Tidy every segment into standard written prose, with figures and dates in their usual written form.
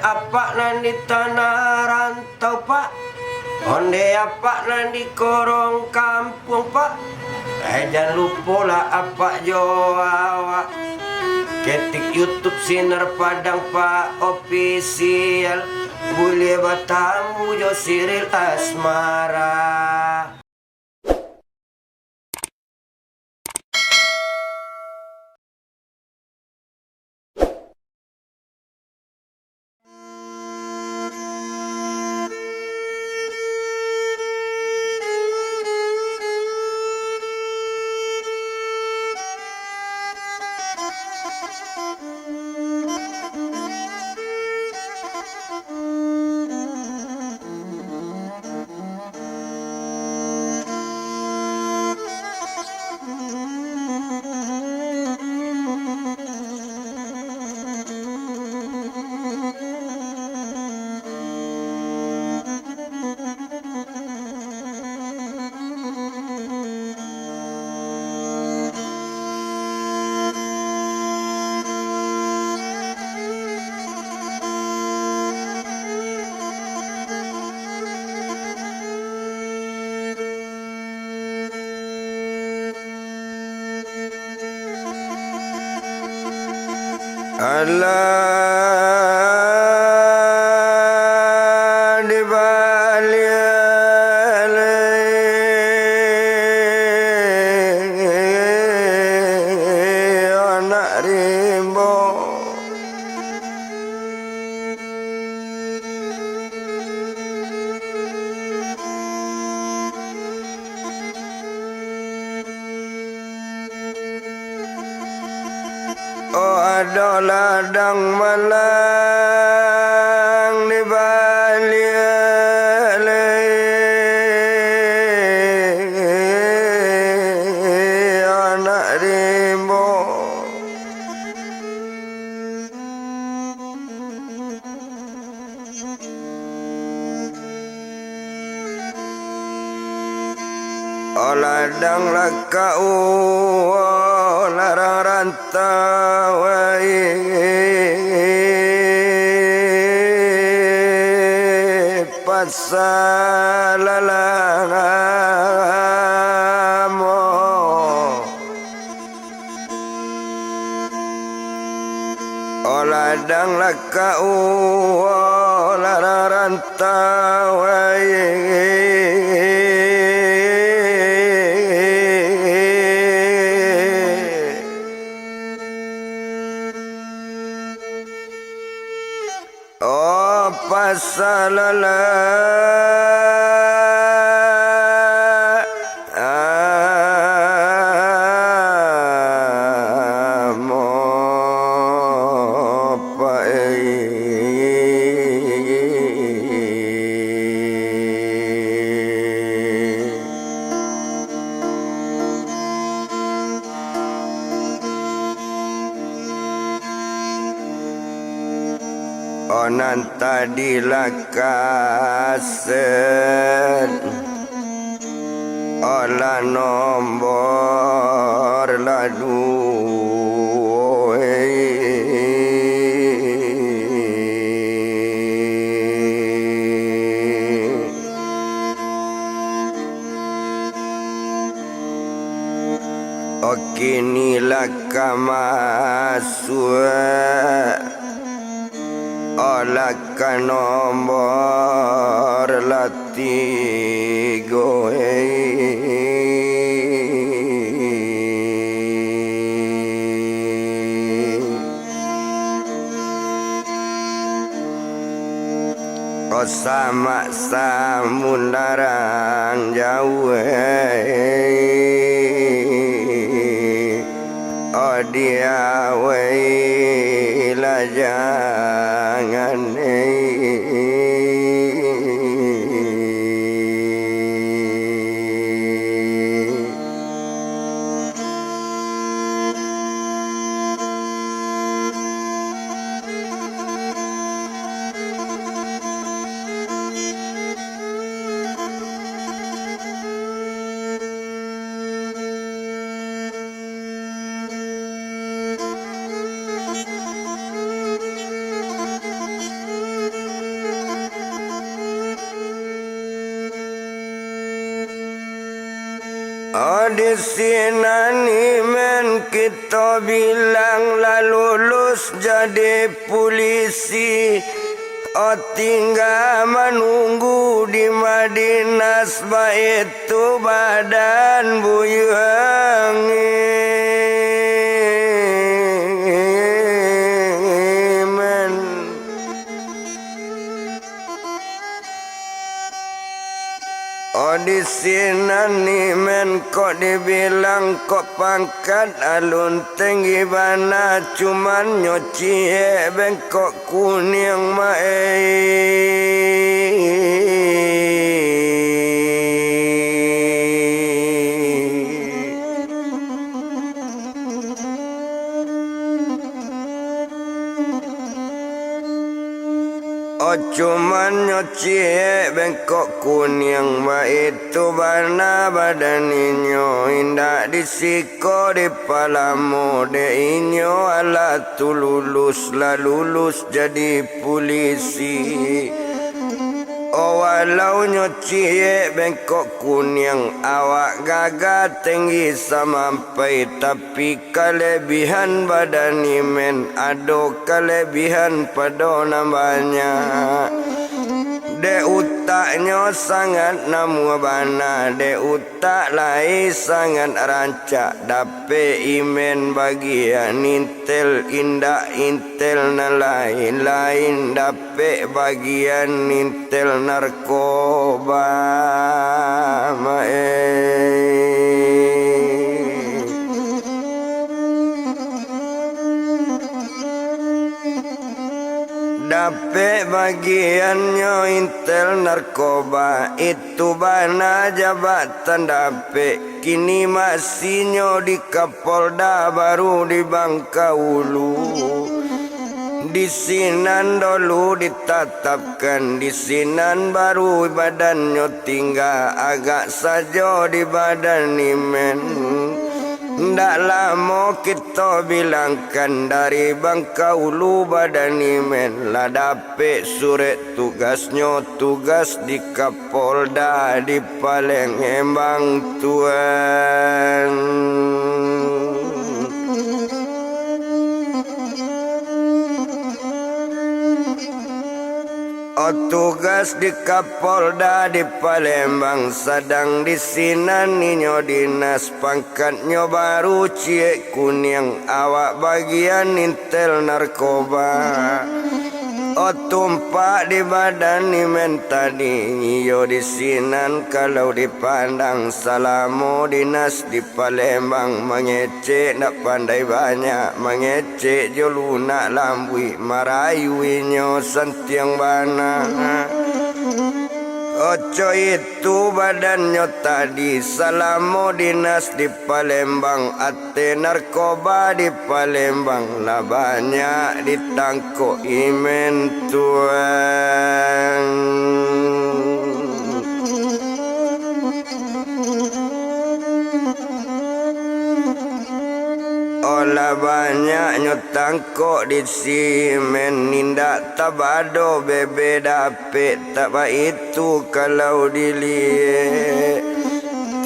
apa nanti tanah rantau pak, onde apa nanti korong kampung pak. Jangan lupa lah apa Jawa. Ketik YouTube Sinar Padang Pak Official. Boleh bertamu Jo Siril Asmara. Allah di balik anak rimbo. Oh ada ladang malang di balik anak rimbo. Oh ladang lakau larang rantau pasal lalangamo. Oh ladang lakau larang rantau oh pasal onan tadi lakasen olah nombor ladu kini lakamasuk olah ka nombor latigo oh sama samundarang jauh oh dia lah jangan di sini men kita bilang lah lulus jadi polisi. Tinggal menunggu di Madinah itu badan buyang. Di sini men kok dibilang kok pangkat alun tinggi bana cuman nyoci bengkok kuning cuman nyoci bengkok kuning itu bana badaninyo indah disiko di palamu de inyo ala tu lulus lah lulus jadi polisi. Walau nyoci bengkok kuning awak gagah tinggi sampai tapi kelebihan badan men ado kelebihan pada namanya. De utaknya sangat namu bana de utak lai sangat rancak dape imen bagian intel indah intel na lain dape bagian intel narkoba dape bagiannya intel narkoba itu bana jabatan dape kini masihnya di Kapolda baru di Bangkaulu. Di sinan dulu ditetapkan di sinan baru badannya tinggal agak saja di badan imen. Ndak lama kita bilangkan dari Bangkaulu badan imen lah dapet surat tugasnya tugas di Kapolda di Palembang tuan. Tugas di Kapolda di Palembang sedang di sinaninya dinas pangkatnya baru cie kuning awak bagian intel narkoba. Tumpak di badan imen tadi yo di sinan kalau dipandang salamu dinas di Palembang mengecek nak pandai banyak mengecek jo lunak lambui marayuinyo sentiang bana. Oco itu badannya tadi salamu dinas di Palembang ate narkoba di Palembang lah banyak ditangkuk imen tuan. Olah banyaknya tangkuk di simen nindak tabado bebe dapet tak itu kalau dilihat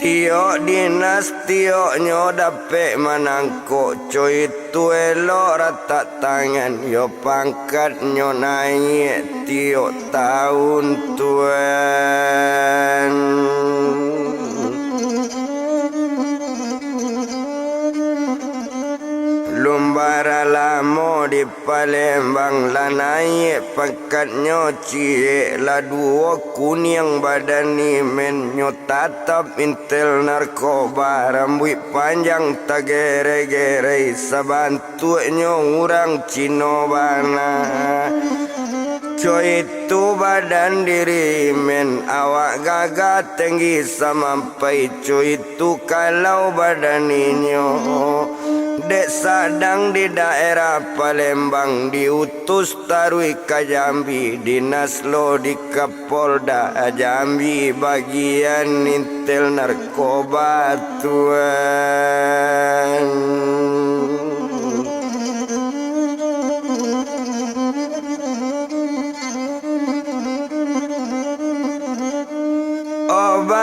tiok dinas tioknya dapet manangkuk coy itu elok rata tangan yo pangkatnya naik tiok tahun tuan. Lumbara lama di Palembang lah naik pangkatnya cie lah dua kuning badan imen nyo tatap intel narkoba rambut panjang tak gere-gere sabantunya orang Cino bana. Coy itu badan diri men awak gagah tinggi sampai coy itu kalau badan inyo dek sadang di daerah Palembang diutus tarui ke Jambi dinas lo di Kapolda Jambi bagian intel narkoba tuan.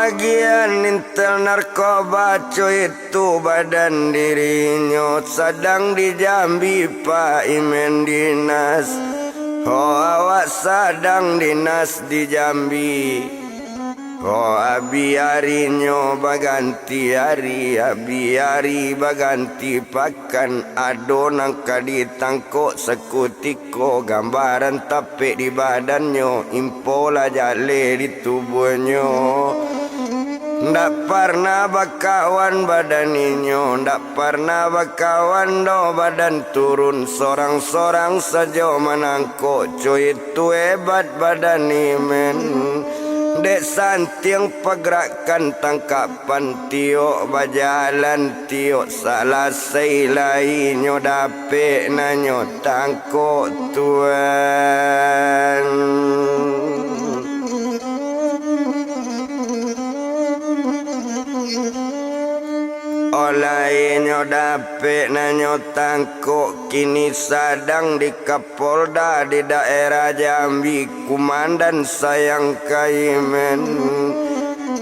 bagian intel narkoba cuy itu badan dirinya sedang di Jambi Pak Imen dinas. Awak sedang dinas di Jambi. Abi harinya baganti hari, abi hari baganti pakan. Ado nangka ditangkok sekutiko gambaran tapek di badannya, impola jale di tubuhnya. Ndak pernah bakawan badaninyo, ndak pernah bakawan do badan turun sorang-sorang saja menangkok. Cuy itu hebat badan men. Dek santiang pergerakan tangkapan tiok bajalan tiok salah lainnya dapet nanyo tangkok tuan. Olainyo dapet nanyo tangkok kini sedang di Kapolda di daerah Jambi. Kumandan sayang kaimen.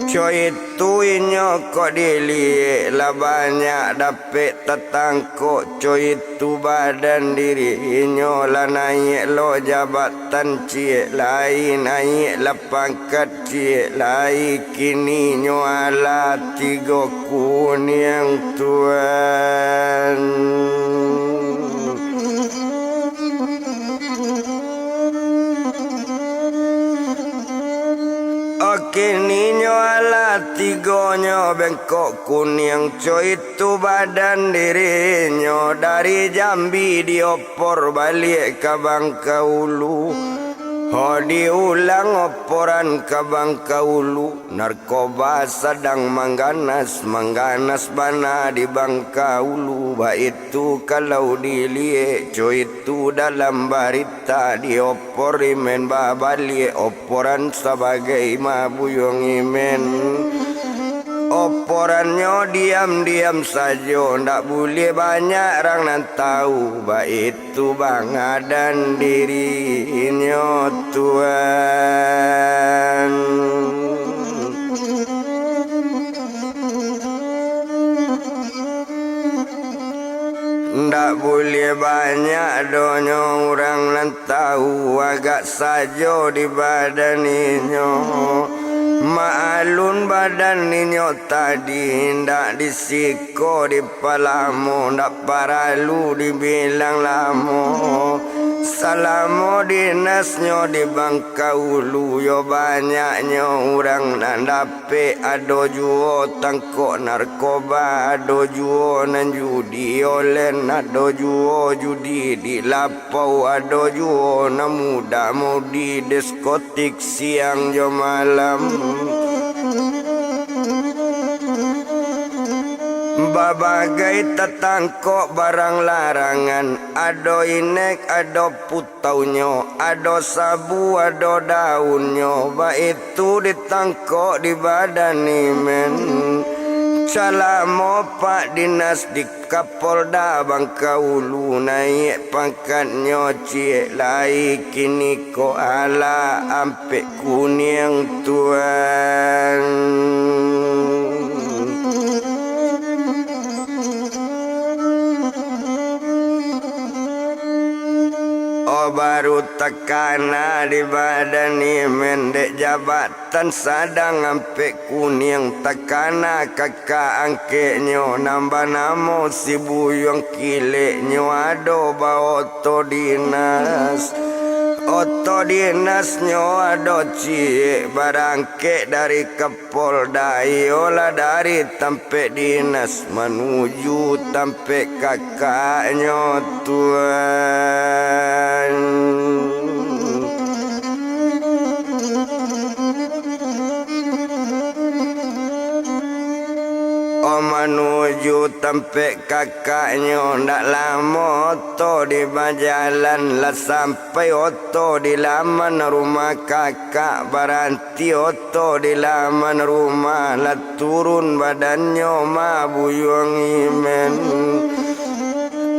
Coy itu inyo kok dilihat lah banyak dapet tetangkok. Coy itu badan diri inyo lah naik lo jabatan cie lain, naik lah pangkat cie lain. Kini nyo ala 3 kuning tuan. Kini nyo ala 3 nyo bengkok kuning. Coy itu badan dirinya dari Jambi diopor balik ke Bangkaulu. Diulang oporan ke Bangkaulu. Narkoba sedang mengganas bana di Bangkaulu. Itu kalau dilihat coy itu dalam berita diopor imen babalik oporan sebagai mabuyong imen. Oporannya diam-diam saja, ndak boleh banyak orang nan tahu. Itu bangadan dirinya tuan. Ndak boleh banyak donya orang nan tahu. Agak saja di badaninyo. Maalun badan ninyo tadi ndak disiko di palamu, ndak paralu dibilang lamo. Salamo dinasnyo di Bangkaulu yo banyaknya orang nan dapet. Ado juo tangkok narkoba, ado juo nan judi olen, ado juo judi di lapau, ado juo nan muda mudi diskotik siang jo malam. Babagai tetangkok barang larangan. Ado inek, ado putaunyo, ado sabu, ado daunyo. Itu ditangkok di badan imen. Salamo Pak Dinas di Kapolda Bangkaulu. Naik pangkatnya cie lai. Kini ko ala ampe kuning tuan. Baru tekana di badan imen. Dek jabatan sadang ampe kuning. Tekana kakak angkeknya. Nambah namo si buyong kileknya. Ado bawa oto dinas. Oto dinasnya ado cie barangke dari Kapolda. Yola dari tempat dinas menuju tempat kakaknya tuan. Menuju tempat kakaknya. Ndak lama oto di bajalan lah sampai oto di laman rumah kakak. Berhenti oto di laman rumah lah turun badannya mabuyong imen.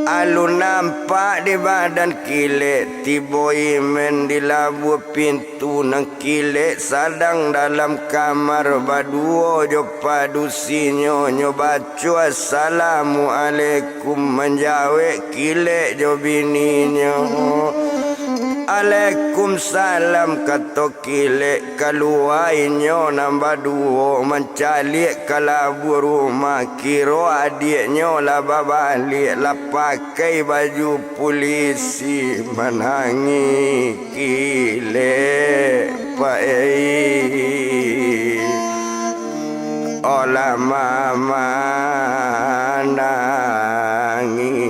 Alun nampak di badan kile tibo imen di labu pintu nang kile sadang dalam kamar baduo jo padu sinyo nyo bacu assalamualaikum menjawe kile jo bininyo Waalaikumsalam kato kile kaluai nyo nambah duo mencalik kalabu rumah kiro adik nyo lah babalik lah pakai baju polisi menangi kile pai olah mama nangi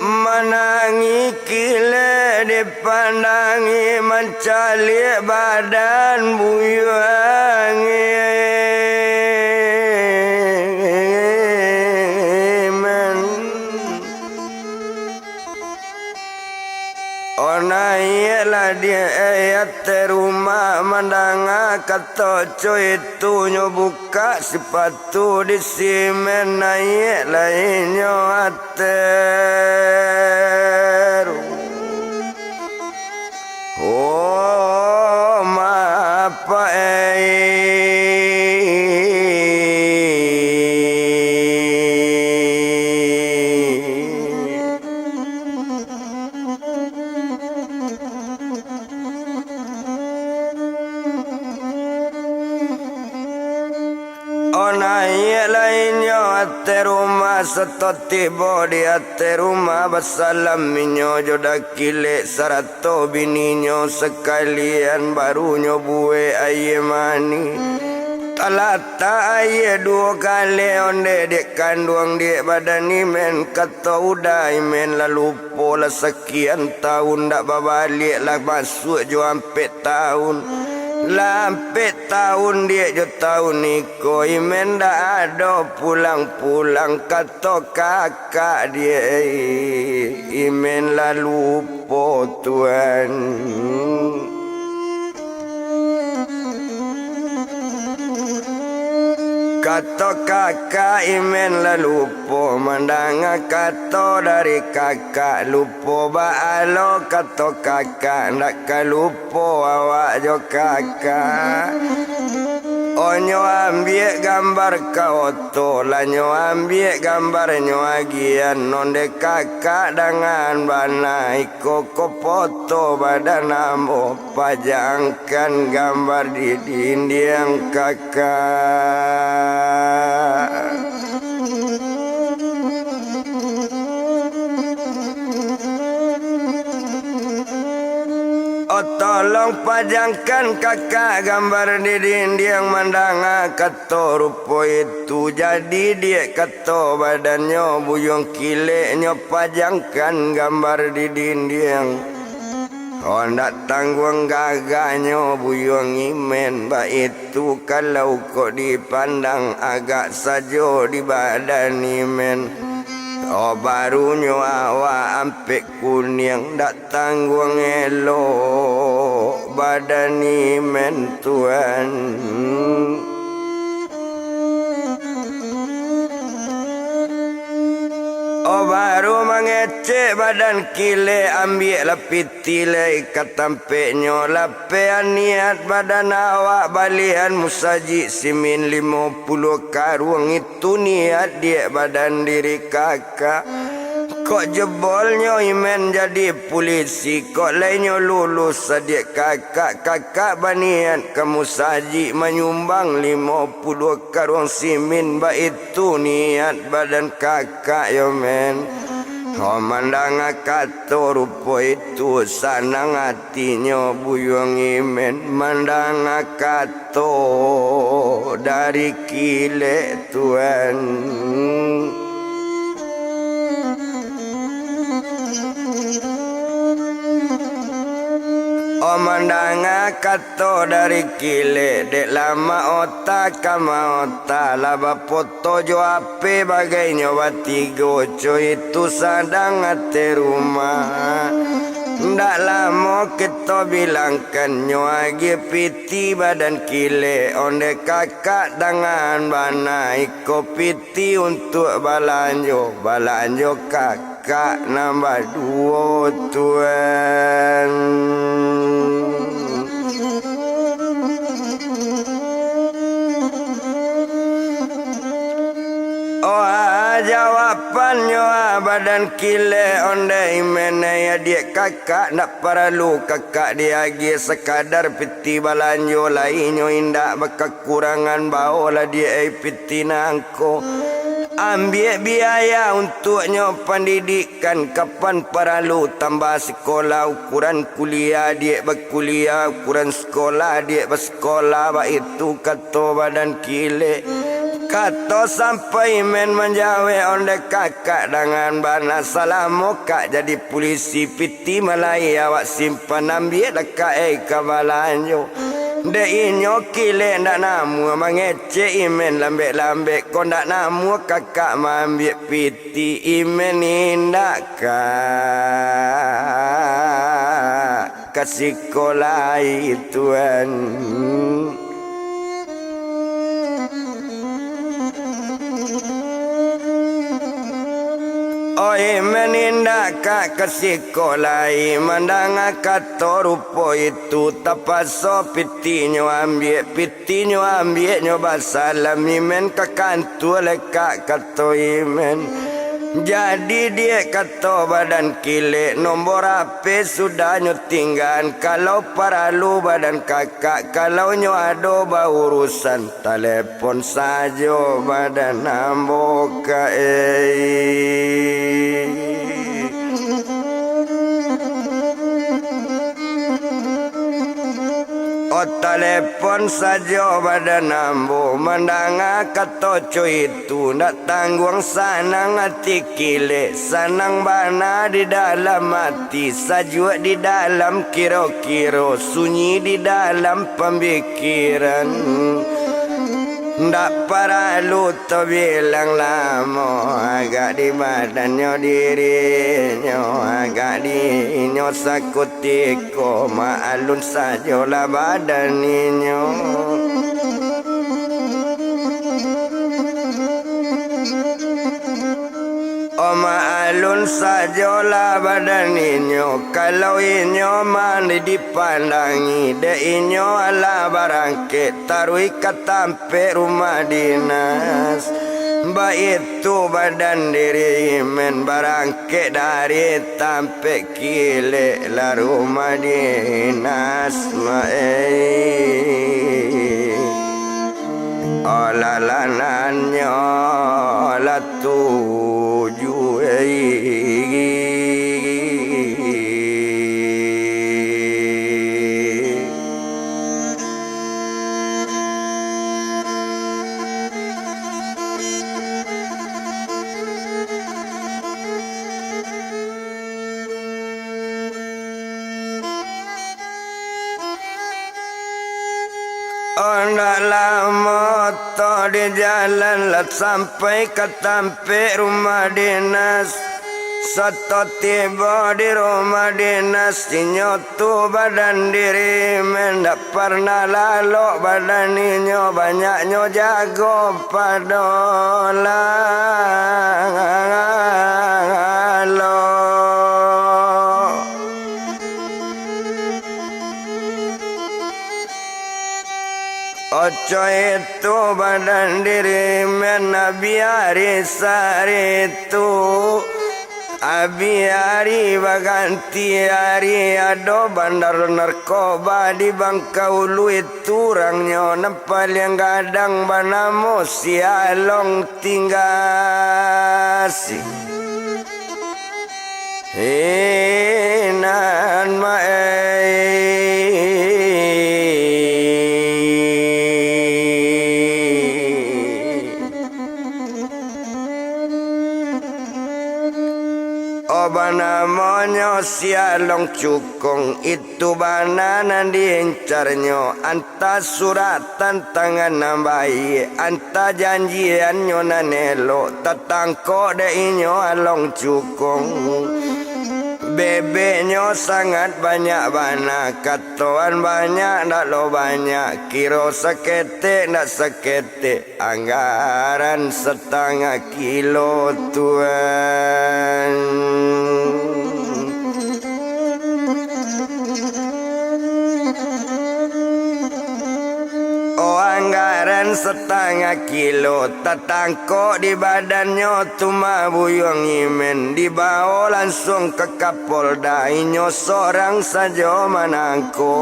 menangi kile dipandangi mencalik badan buyuangi Onailah dia ayat terumah mandanga kata coy itu nyo buka sepatu di simen naik lainnya ater oh mapa Onai lainnya ate rumah setoti bodi ate rumah basalam minyo jodak kile sarato bininyo sekalian barunya buwe aye mani talata aye dua kali onde dek kandung dek badan imen kata udah imen lalu pola sekian tahun dak babalik lah masuk jo ampe tahun Lampe tahun dia jo tahun niko imen dah ada pulang-pulang kata kakak dia imen lalu po tuan Kata kakak imen lalu po mandanga kata dari kakak lupo baalo kata kakak nak kalupo awak jo kakak Onyo ambil gambar kau to lanyo ambil gambar nyo agian nonde kakak dengan bana iko ko foto badan ambo pajangkan gambar di dinding kakak Tolong pajangkan kakak gambar di dinding mandanga kato rupo itu jadi dia kato badannya buyung kileknya pajangkan gambar di dinding Honda tanggung gaganya buyung imen ba itu kalau kok dipandang agak sajo di badan imen Oh barunya awak ampe kuning dak tanggung elok badan imen tuan Oh baru mengecek badan kile ambil lapit tile ikat tampeknya lapean niat badan awak balian musaji simin 50 karung itu niat dia badan diri kakak Kok jebolnya imen jadi polisi Kok lainnya lulus adik kakak banian kamu saji menyumbang 50 karung simin Ba itu niat badan kakak ya men Mandang kato rupo itu sanang hatinya buyung imen Mandang kato dari kile tuan kato dari kile dek lama otak kama otak laba foto jo ape bagai nyoba tigo coy itu sadang ate rumah. Ndak lama kita bilangkan nyoagi piti badan kile onde kakak dengan bana iko piti untuk balanjo kakak nambah 2 tuan. Jawapannya badan kile onde imene ya dia kakak nak perlu kakak dia lagi sekadar piti balanjo lainnya indak kekurangan baolah dia piti nangko ambil biaya untuknya pendidikan kapan perlu tambah sekolah ukuran kuliah dia berkuliah ukuran sekolah dia bersekolah itu kata badan kile. Kato sampai men menjawe onde kakak dengan bana salamu kak jadi polisi piti malai awak simpan ambil dekat kabalanjo. De inyo kile ndak namu mangece imen lambek-lambek kau ndak namu kakak ambil piti imen indak kak kasih kolai tuan. Oi menindak ke sekolai mandang kata rupo itu tapaso pitinyo ambil nyoba salam imen ke kantor lekak kata imen. Jadi dia kata badan kile nombor HP sudah nyotinggan kalau perlu badan kakak kalau nyo ada urusan telepon saja badan namboka telepon saja badan nambo mandanga kata coy itu nak tanggung sanang hati kile sanang bana di dalam hati sajua di dalam kiro-kiro sunyi di dalam pemikiran. Ndak perlu to bilang lama agak di badannya dirinya agak di inyo sakutiko maalun sajalah badaninyo. Maalun sajalah badaninyo kalau inyo mandi dipandangi de inyo ala barangke tarui katampe rumah dinas ba itu badan diri men barangke dari tampe kile la rumah dinas olalanannya la tuju lama to di jalan lat sampai ke tampe rumah dinas. Satu tiba di rumah dinas sinyotu badan diri mendak pernah lalu badan inyo banyaknya jago padolalo. Oco itu badan diri mena biari sari itu abiari baganti hari ado bandar narkoba di Bangkaulu itu orangnya nempel yang gadang banamo sialong tinggasi hinan Obana monyo sialong cukong itu bananan diincarnyo anta suratan tangan nambahi anta janjian nyo nanelo tatangko de inyo along cukong bebeknya sangat banyak bana katoan banyak ndak lo banyak kiro sekete ndak sekete anggaran setengah kilo tuan. Anggaran setengah kilo tatangko di badannya tuma buyung imen dibawa langsung ke Kapolda inyo seorang saja manangko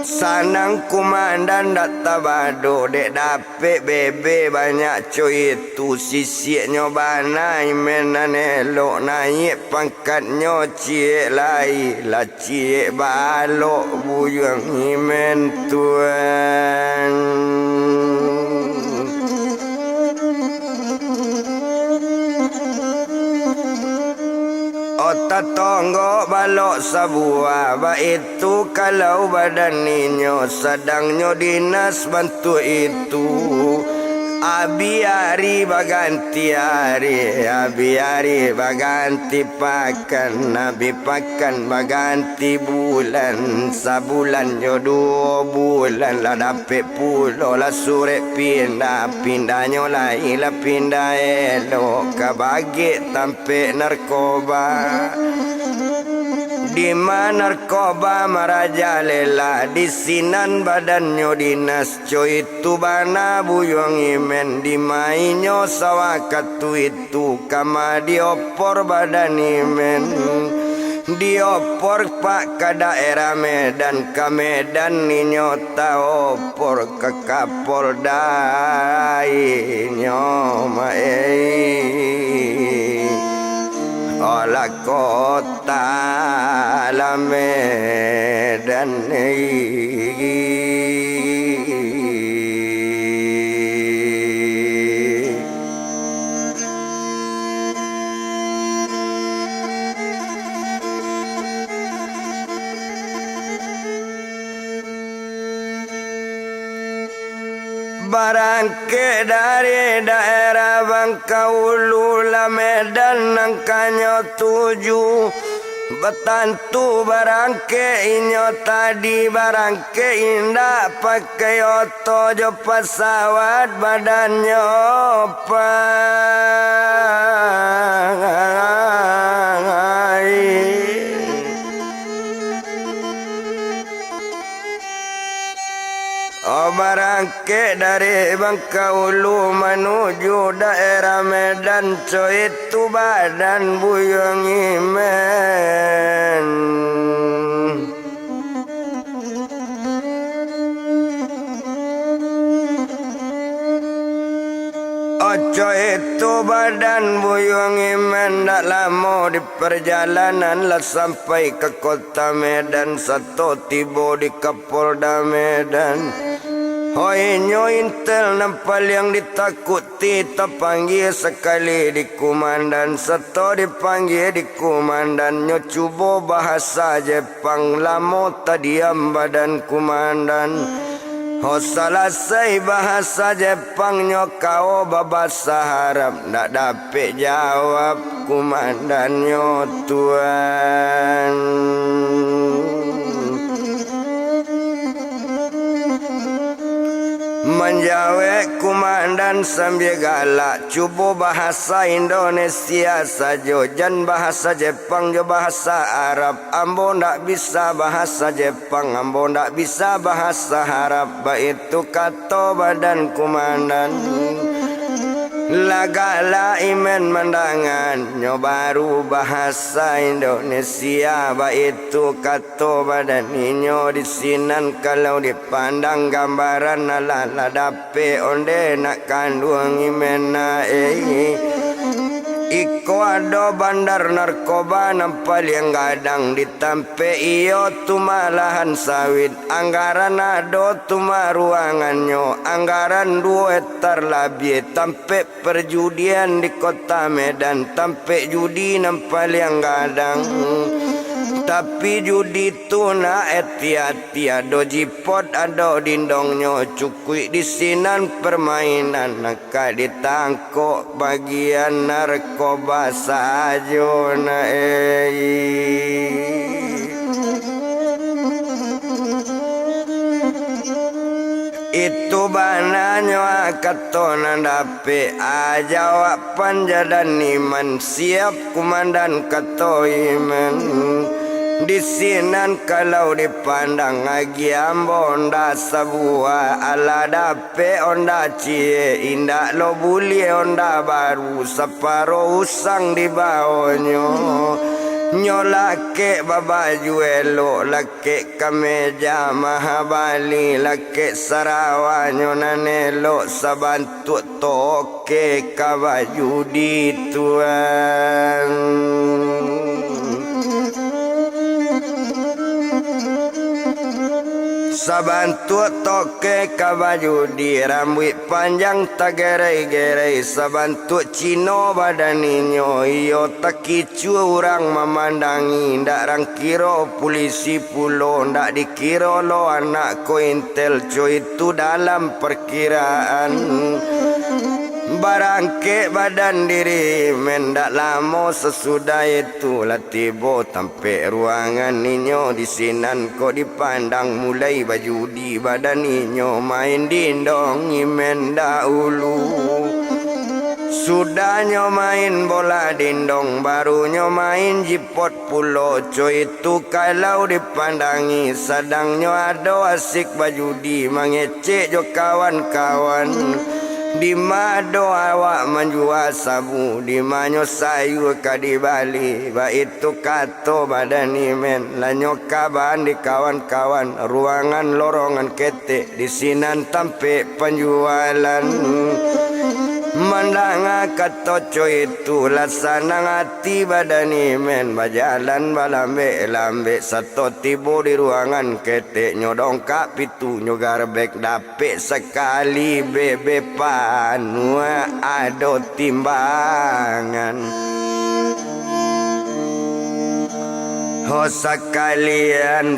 sanang kumandan dak tabado dek dapet bebe banyak cuy itu sisiknya bana imen nanelo naik pangkatnya cie lai la cie balok buyung imen tuan. Otak tonggo balok sebuah itu kalau badan ninyo sedangnya dinas bantu itu abi hari baganti hari abi hari baganti pakan nabi pakan baganti bulan sabulan yo 2 bulan lah dapet pulo lah sore pindah pindahnya lain lah pindah elok kabagi tampe narkoba di mana narkoba marajalela di sinan badannya dinas coy itu bana buyung imen di mainyo sawakatu itu kama diopor badan imen diopor pak ke daerah Medan ke Medan ninyo taopor ke Kapolda inyo olah kota la Medan barangke dari daerah Bangkaulu la Medan angkanya 7 betantu barangke inyo tadi barangke indah pakai oto jo pesawat badannya barangke dari Bangkaulu menuju daerah Medan coy itu badan buyung imen oco itu badan buyung imen tak lama di perjalanan lah sampai ke kota Medan satu tiba di Kapolda Medan. Hoi nyo intel nampal yang ditakuti terpanggil sekali di komandan seto dipanggil di komandan nyo cuba bahasa Jepang lama tadiam badan komandan ho selesai bahasa Jepang nyo kau babasa Arab ndak dapat jawab komandan nyo tuan. Menjawab komandan sambil galak cuba bahasa Indonesia saja jan bahasa Jepang jo bahasa Arab ambo ndak bisa bahasa Jepang ambo ndak bisa bahasa Arab itu kata badan komandan lagala imen mandangan nyo baru bahasa Indonesia itu kata badan inyo di sinan kalau dipandang gambaran ala dape onde nak kandung imena Iko ado bandar narkoba nampal yang gadang ditampe iyo tumalahan sawit anggaran ado tuma ruangannya anggaran 2 hektar labie tampe perjudian di kota Medan tampe judi nampal yang gadang tapi judi tu na hati-hati ado jipot ado dindongnya cukui di sinan permainan naka ditangkok bagian narkoba sajo na itu bananya katona dape ajawak panjadan iman siap kumandan katoiman di sinan kalau dipandang agi ambo onda sabua ala dape onda cie indak lo buli onda baru separo usang di bawahnya nyolake babaju elok lake kameja mahabali lake sarawanyo nanelok sabantu toke kabaju di tuan sabantu toke kabaju di rambut panjang tagerai-gerai sabantu cino badaninyo iyo takicu orang memandangi ndak rang kiro polisi pulo ndak dikiro lo anak ko intel coy itu dalam perkiraan barangke badan diri mendak lama sesudah itu latibo tampe ruangan ninyo di sinan ko dipandang mulai baju di badan ninyo main dindong mendak ulu sudahnya main bola dindong barunya main jipot pulo coy itu kalau dipandangi sadangnya ada asik baju di mengecek jo kawan-kawan di mado awak menjual sabu di manyo sayu kadi bali ba itu kato badani men lanyo kaban di kawan-kawan ruangan lorongan kete di sinan tampe penjualan mandanga katoco itu laksana ngati badani men bajalan balambe-lambe sato tibo di ruangan kete nyodong kak pitu nyogarbek dapet sekali bebe panua ado timbangan ho sekalian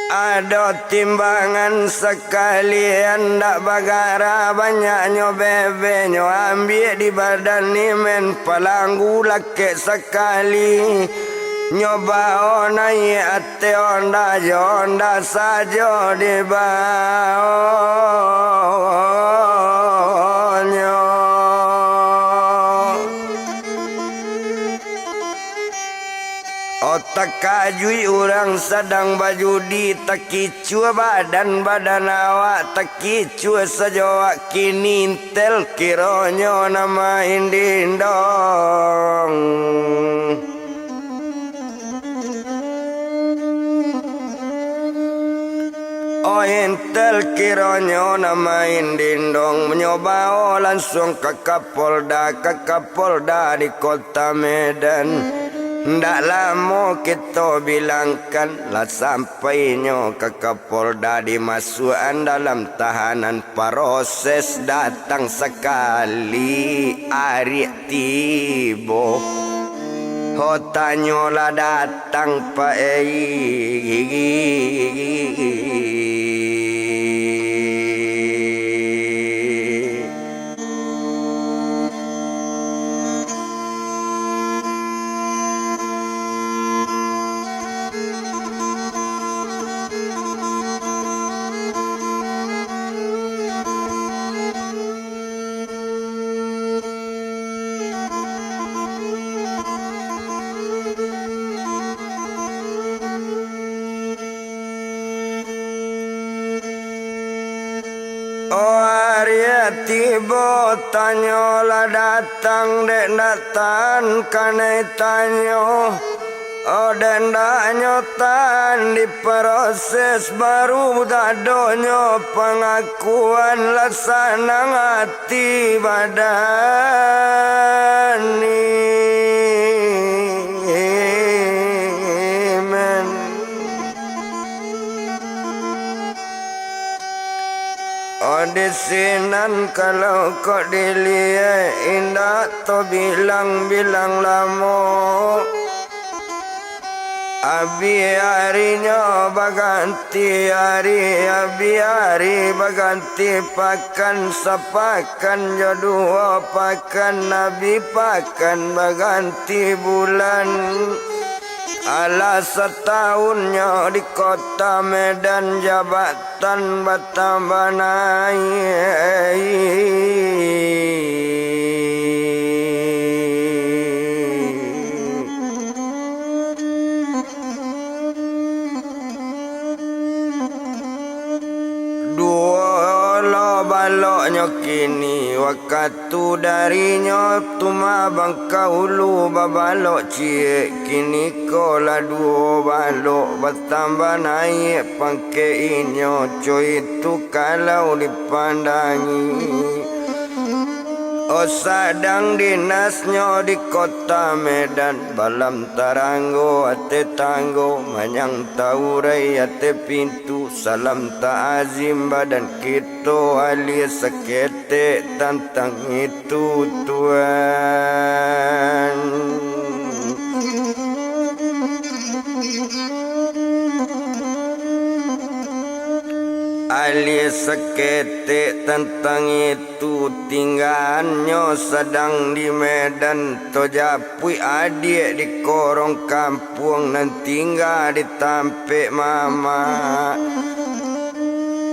ada timbangan sekalian ndak bagara banyaknya bebe nyo ambil di badan ni men palanggu lake sekali nyoba onai ate onda jonda sajo di bawahnya otak kajui orang sedang baju di tekicu badan awak tekicu sejauh kini intel kironyo nama indindong oh intel kironyo nama indindong menyoba langsung ke Kapolda di kota Medan. Ndak lama kita bilangkan lah sampainya ke Kapolda dimasukan dalam tahanan proses datang sekali hari tibo hotanyo lah datang Pak oh Arya tiba tanyo lah datang dek datang kanai tanyo Denda nyotan diproses baru dadonyo pengakuan laksana ngati badani men disinan kalau kok dilihat indah to bilang-bilang lamo abi harinya baganti hari abi hari baganti pakan sepakan jodoh pakan nabi pakan baganti bulan ala setahunnya di kota Medan jabatan Batambanai baloknya kini waktu darinya tuma bangka ulu babalok cie kini kola duo balok bertambah naik pangke inyo coy itu kalau dipandangi sadang dinasnya di kota Medan balam taranggo ate tanggo manyang taurai ate pintu salam ta'azim badan kita alias sekete tantang itu Tuhan alias sekete tentang itu tinggalnya sedang di Medan tojapui adik di korong kampung dan tinggal di tampe mama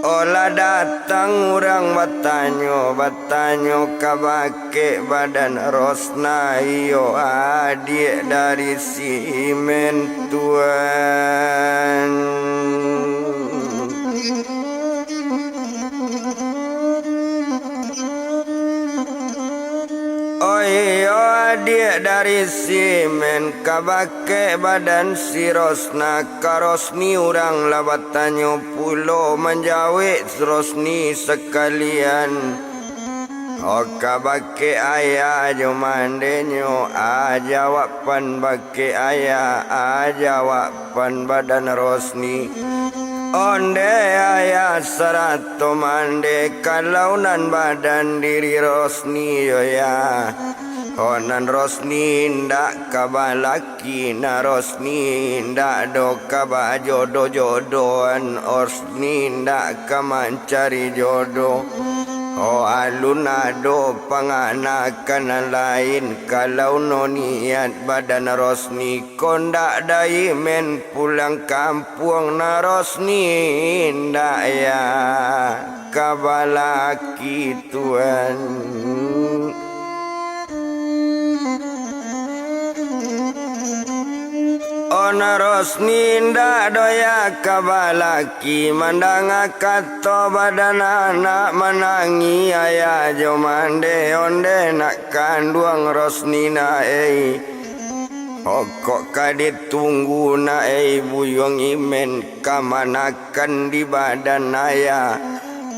olah datang orang batanyo kabake badan Rosna iyo adik dari simen Tuhan adik dari simen kabake badan si Rosna karosni urang labatanyo pulo menjawe Rosni sekalian kabake ayah jomandenyo ajawapan bake ayah ajawapan badan Rosni onde ayah serato mande kalaunan badan diri Rosni yo ya onan Rosni ndak kabalaki na Rosni ndak do kaba jodoh-jodohan Rosni ndak kamancari jodoh alun ado panganakan lain kalau no niat badan Rosni kondak dai men pulang kampung na Rosni ndak ya kabalaki Tuhan ona Rosni ndak doya kabalaki mandang kato badan anak menangi ayah jomande onde nak kanduang Rosni na kok kadit tunggu na buyong imen kamanakan di badan ayah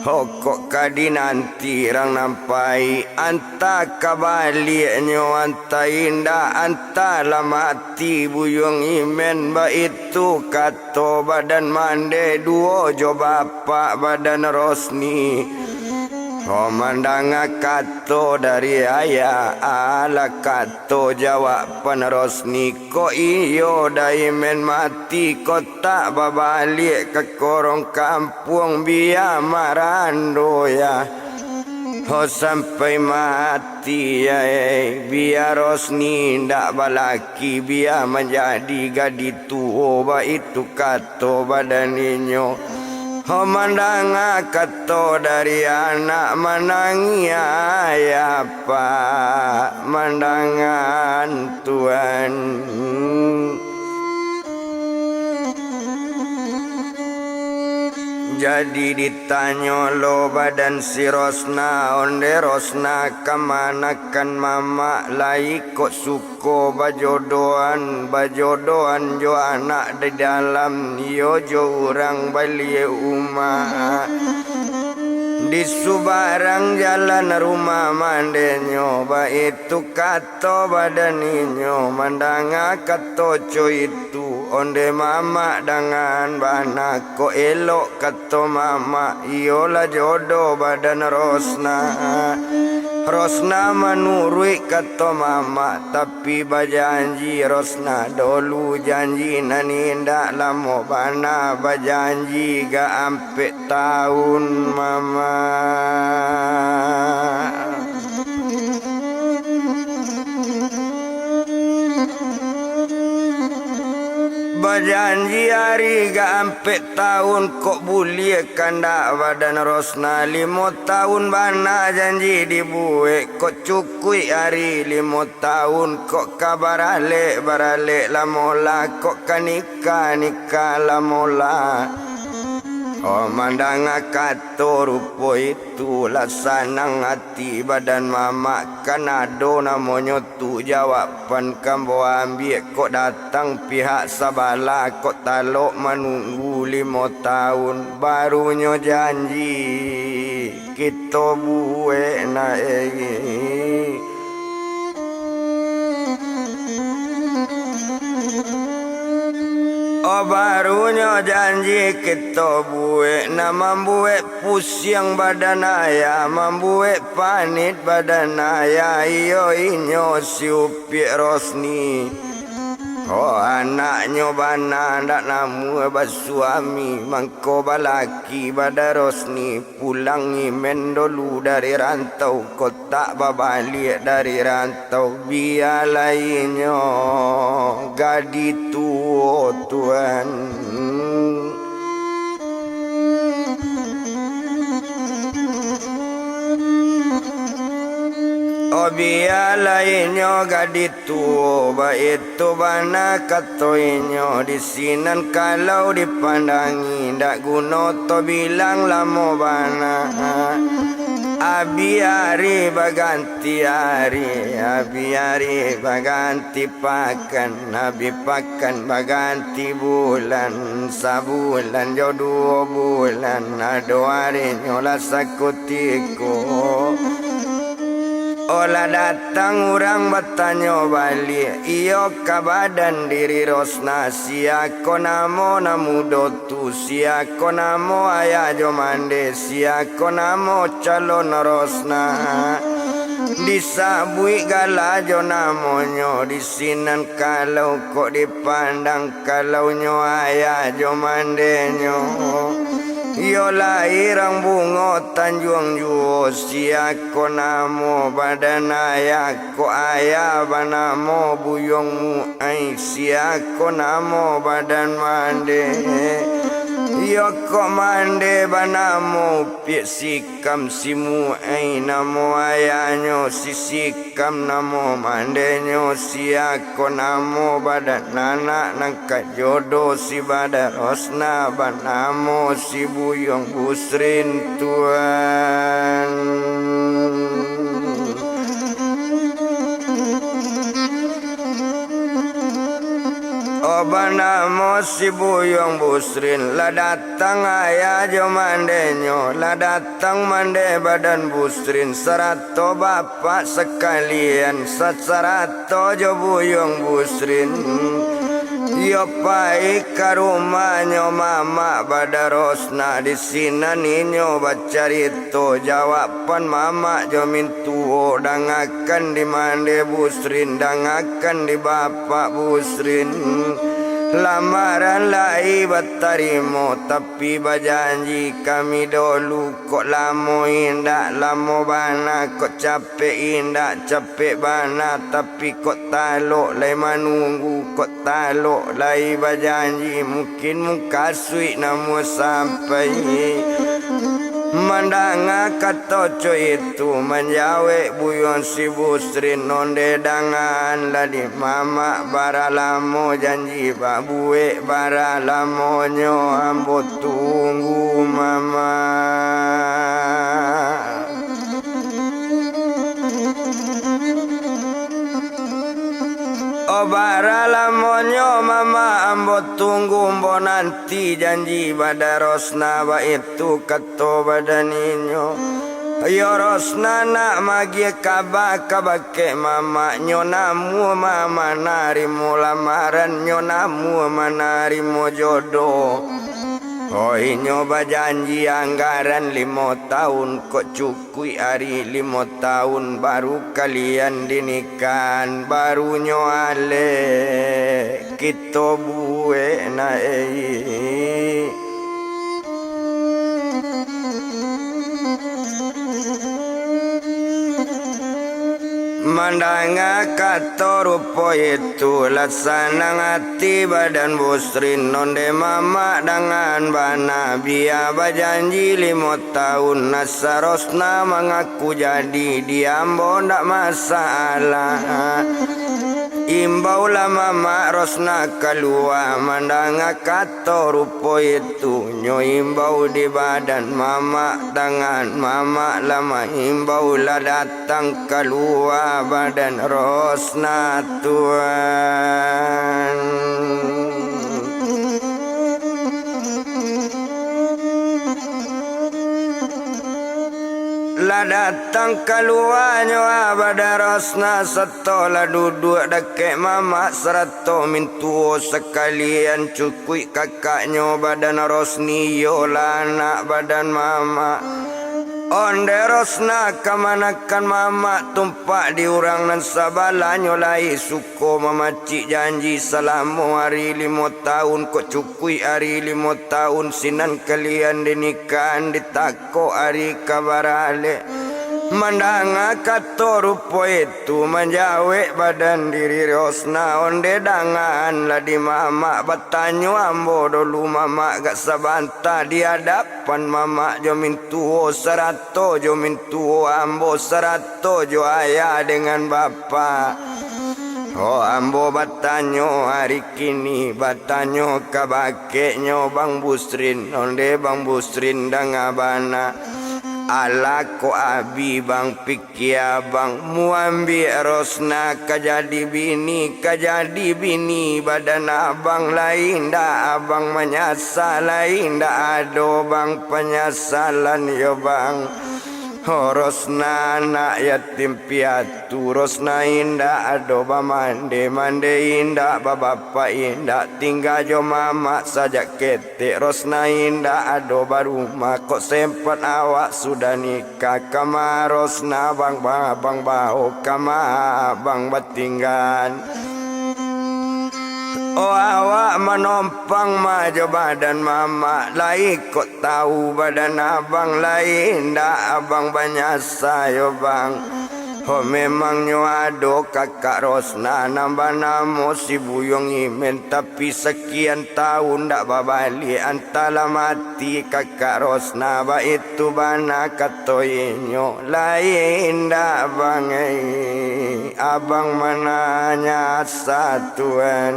kok kadi nanti rang nampai anta kabaliknyo anta indah anta lamati buyong imen ba itu kato badan mande duo jo bapak badan Rosni mandang kato dari ayah ala kato jawaban Rosni ko iyo daimen mati kota babalik ke korong kampung biar marando ya sampai mati ya biar Rosni ndak balaki biar menjadi gadis tua itu kato badaninyo mandang kato dari anak menangi ayah pak mandangan Tuhan Jadi ditanya lo badan si Rosna, onde Rosna kemanakan mama lai kok suko bajodoan jo anak di dalam yo jo orang balik umah. Di subarang jalan rumah mandenyo ba itu kato badaninyo mandanga kato co itu onde mama dengan bana ko elok kato mama iyola jodoh badan Rosna menurut kato mama tapi bajanji Rosna dulu janji nani ndak lamo bana bajanji ga ampe tahun mama. Bajanji hari ga ampe tahun kok bulie kanda badan Rosna 5 tahun bana janji dibuat kok cukui hari 5 tahun kok kabar barale lamola kok kanika lamola. Oh mandang kato rupo itu lasanang hati badan mama kanado namanya tu jawaban kambo ambil kok datang pihak sabala kok talok menunggu 5 tahun barunya janji kita buat naik. Oh barunya janji kita buat nama buat pusing badan ayah membuat panit badan ayah iyo inyo si Upi Rosni. Oh anaknya bana ndak namu basuami mangko balaki pada Rosni pulangi mendolu dari rantau kota babalik dari rantau biar lainnya gadi tua tuan. Oh biar lainnya gaditu itu bana katoinyo di sinan kalau dipandangi ndak guna to bilang lamo bana. Abi hari baganti pakan abi pakan baganti bulan sabulan jo 2 bulan ado hari nyola sakutiko. Olah datang orang bertanya balik iyo kabadan diri Rosna siako namo namu dotu siako namo ayah jomande siako namo calon Rosna disabui galajo namonyo disinan kalau kok dipandang kalau nyo ayah jomandenyo. Yo lahirang bungo Tanjung Juo siako namo badan ayah ko ayah banamo buyongmu ai siako namo badan mande. Yo ko mande banamo pi sikam simu ai namo ayahnya sisikam namo mandenyo siako namo badan anak nangka jodoh si badan Rosna banamo si buyong busrin tuan. Obana mo si buyong busrin la datang ayah jo mandenyo la datang mande badan busrin serato bapak sekalian serato jo buyong busrin. Yo pai ke rumahnya mama pada Rosna di sini ninyo bacarito jawaban mama jo mintuo dangakan di mande busrin dangakan di bapak busrin. Lamaran lai batarimo tapi bajanji kami dulu kok lamo indak lamo bana kok capek indak capek bana tapi kok talok lai manunggu kok talok lai bajanji mungkin muka sui namu sampai Mandanga katoco itu menjawe buyon si busrin nonde dangan ladi mama baralamo janji babue baralamo nyo ambo tunggu mama. Baralamonyo mama ambo tunggu mbo nanti janji pada rosna ba itu kato badaninyo. Yo rosna nak magi kabake mama nyonamu mama narimu lamaran nyonamu manarimu jodoh. Hoi nyoba janji anggaran 5 tahun kok cukui hari 5 tahun baru kalian dinikan baru nyoale kita bue nae. Mandanga kato rupo itu laksana ngati badan busrin nonde mama dengan bana biya bajanji 5 tahun nasarosna mengaku jadi diambo ndak masalah. Imbau lah mama rosna keluar mandanga kato rupo itu nyo imbau di badan mama dengan mama lama imbau lah datang keluar badan rosna tuan. La datang keluarnya pada rosna setola duduk deket mama serato mintuo sekalian cukui kakaknya badan rosni yola anak badan mama. Onde rosna kamanakan mama tumpak di urang nan sabala nyolai suko mamaci janji salamu hari 5 tahun kok cukui hari 5 tahun sinan kalian dinikan ditako hari kabarale. Mandanga kato rupo itu menjawe badan diri rosna onde dangan ladi mama batanyo ambo dulu mama gak sabanta di hadapan mama jo mintuo serato jo mintuo ambo serato jo ayah dengan bapa. Oh ambo batanyo hari kini batanyo kabakeknyo bang busrin onde bang busrin dangabana. Ala ko abi bang pikia bang muambi rosna kajadi bini badan abang lain dah abang menyasa lain dah ado bang penyasalan yo bang. Rosna anak yatim piatu rosna indah ado mande indah bapak indah tinggal jo mama saja ketek rosna indah ado baru kok sempat awak sudah nikah kama rosna bang bau kama bang batinggan. Oh awak menompang maju badan mama lain kok tahu badan abang lain dah abang banyak sayo bang. Oh memang nyo ado kakak rosna nambah namo si buyong imen tapi sekian tahun dak babali antala mati kakak rosna ba itu bana katoinyo lain dak bang abang mananya satuan.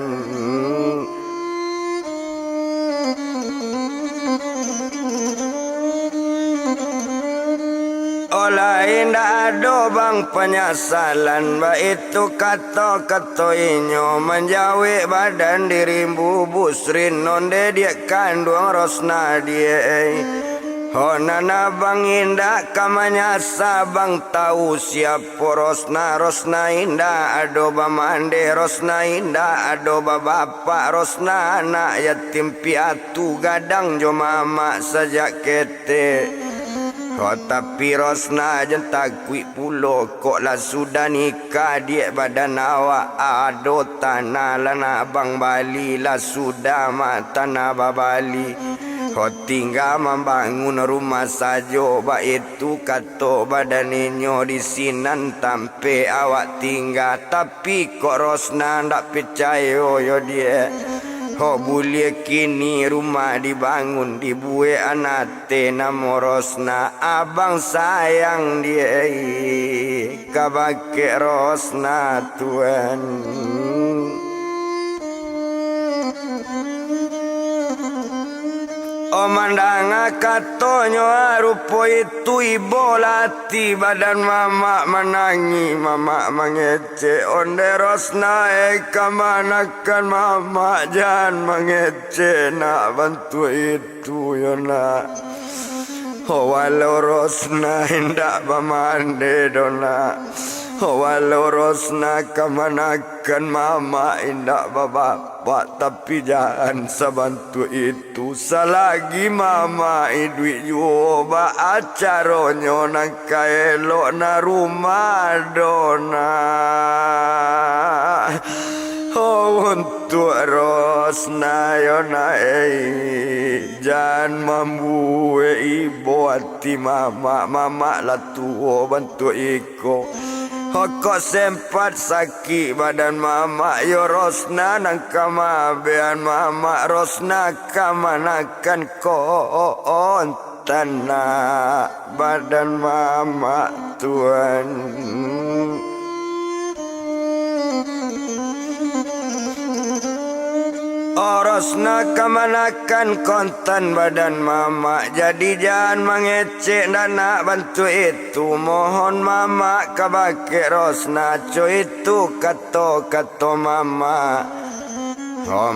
Lain dak ado bang penyasalan ba itu kato inyo menjawe badan dirimu busrin nonde dia kandung rosna dia. Oh nana bang indah kamanyasa bang tahu siapa rosna indah ado bamande rosna indah ado bapak rosna anak yatim piatu gadang jo mama sejak kete. Oh tapi rosna jentak kui pulo kok lah sudah nikah dia badan awak ado tanah lana bang Bali lah sudah mata naba Bali. Oh tinggal membangun rumah sajo ba itu kato badan inyo di sinan tampe awak tinggal tapi kok rosna ndak percaya yo dia. Ho bulia kini rumah dibangun dibue anate namo Rosna abang sayang dia kabake Rosna tuan. O mandanga katonyo rupo itu ibolati badan mama menangi mama mengece onde Rosna kamanakan mama jangan mengece nak bantu itu ya nak. Walau Rosna hendak pamande dona walau Rosna kamanakan mama hendak bapak tapi jangan sebantu itu selagi mama duit juga acaronyo nak elok na rumah dona. Untuk Rosna yona jangan membuat ibu hati mama lah tua bantu iko. Kok sempat sakit badan mama yo Rosna nang kamabean mama Rosna kamanakan kon tanah badan mama tuan. Rosna kamanakan kontan badan mama. Jadi jangan mengecek dan nak bantu itu. Mohon mama kabake Rosna co itu kato mama.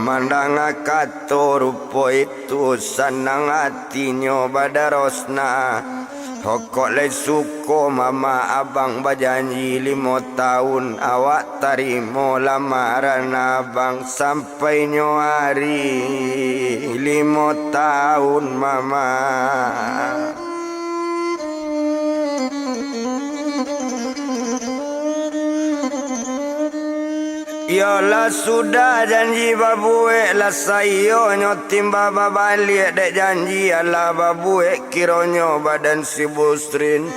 Mandang kato rupo itu senang hatinya pada Rosna. Hokok le suko mama abang berjanji 5 tahun awak tarimo lamaran abang sampai nyo hari 5 tahun mama. Yalah sudah janji babue lah sayo nyotim baba balik dek janji ala babue kironyo badan si busrin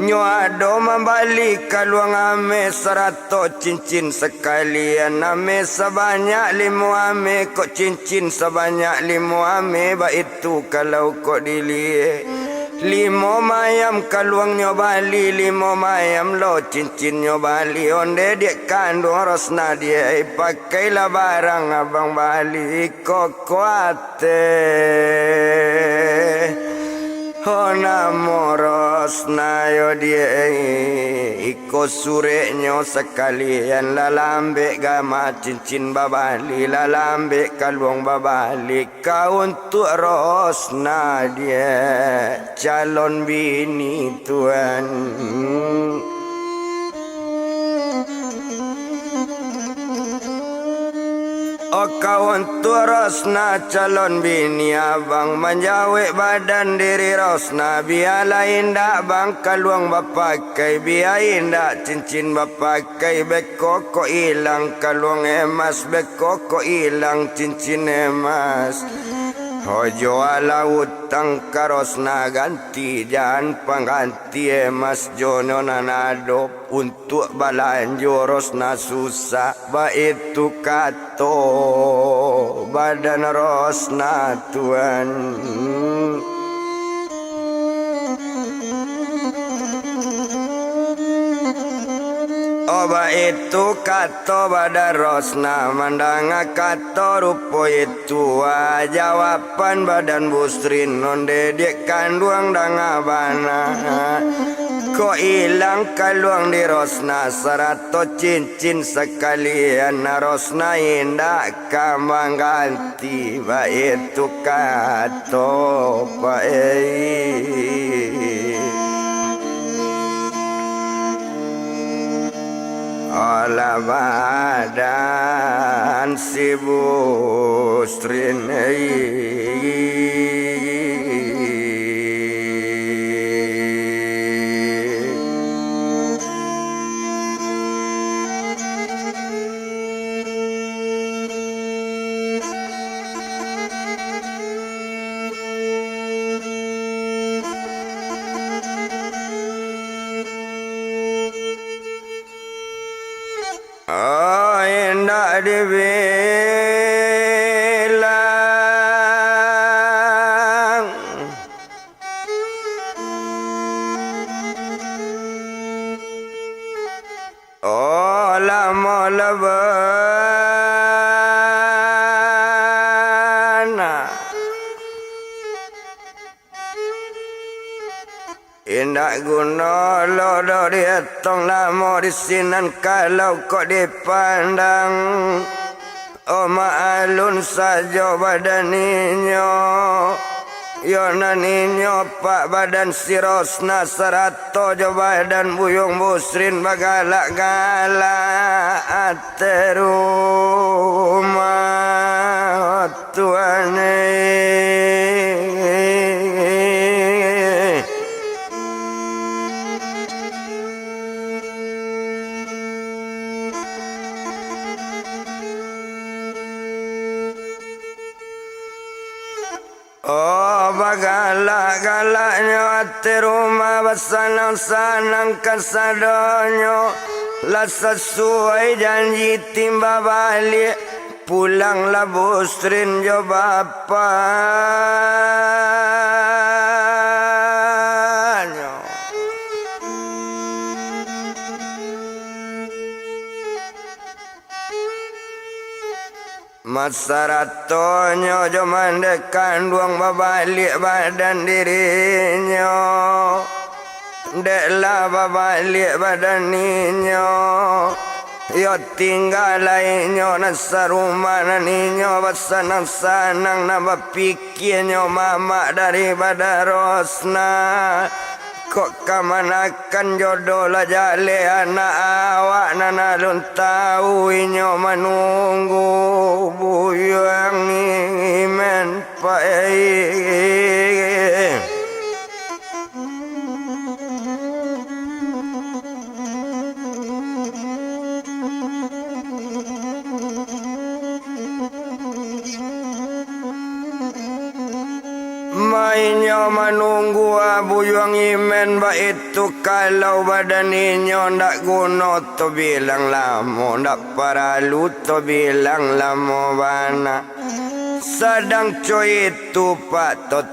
nyo ado membalik kaluang ame 100 cincin sekalian ame sebanyak 5 ame kok cincin sebanyak 5 ame ba itu kalau kok dilie 5 mayam kaluangnya Bali 5 mayam lo cincinnya Bali onde dia kandung Rosna dia pakailah barang abang Bali kok kuate namo Rosna yo dia iko sureknya sekalian lalambe gama cincin babali lalambe kaluang babali kau untuk Rosna dia calon bini tuan. Kawan tu Rosna calon bini abang menjawab badan diri Rosna biarlah indah bang kaluang bapakai biar indah cincin bapakai beko ko hilang kaluang emas beko ko hilang cincin emas. Hojo ala utang ka Rosna ganti jangan pengganti emas jono nanado untuk balanjo Rosna susah ba itu kato badan Rosna tuan. Oba itu kato badan Rosna mandang kato rupo itu jawaban badan busrin onde dek kandung dang abana kok hilang kaluang di Rosna 100 cincin sekalian Rosna indah kamang ganti ba itu kato pa olah badan si busrin indah di mana indak guna lodo dietong lamo disinan kalau kok dipandang maalun saja badaninyo yonaninyo pak badan sirosna serato jo badan buyung busrin bagalak-galak aterumah tuane galak-galaknya hati rumah bersanang-sanang kesadonyo lah sesuai janji timba balik pulanglah busrin jo bapaknya masaratonyo jo mandekan duang babalik badan dirinya deklah babalik badan ninyo yo tinggal lainyo nasa rumah naninyo bersanang-sanang nama pikirnya mama daripada rosna kok kamanakan jodoh lah jale anak awak nanalun tahu inyo menunggu buyang imen pae mainyo menunggu buyang imen ba itu kalau badaninyo ndak guna to bilang lamo ndak paralu to bilang lamo bana sedang coy itu pak to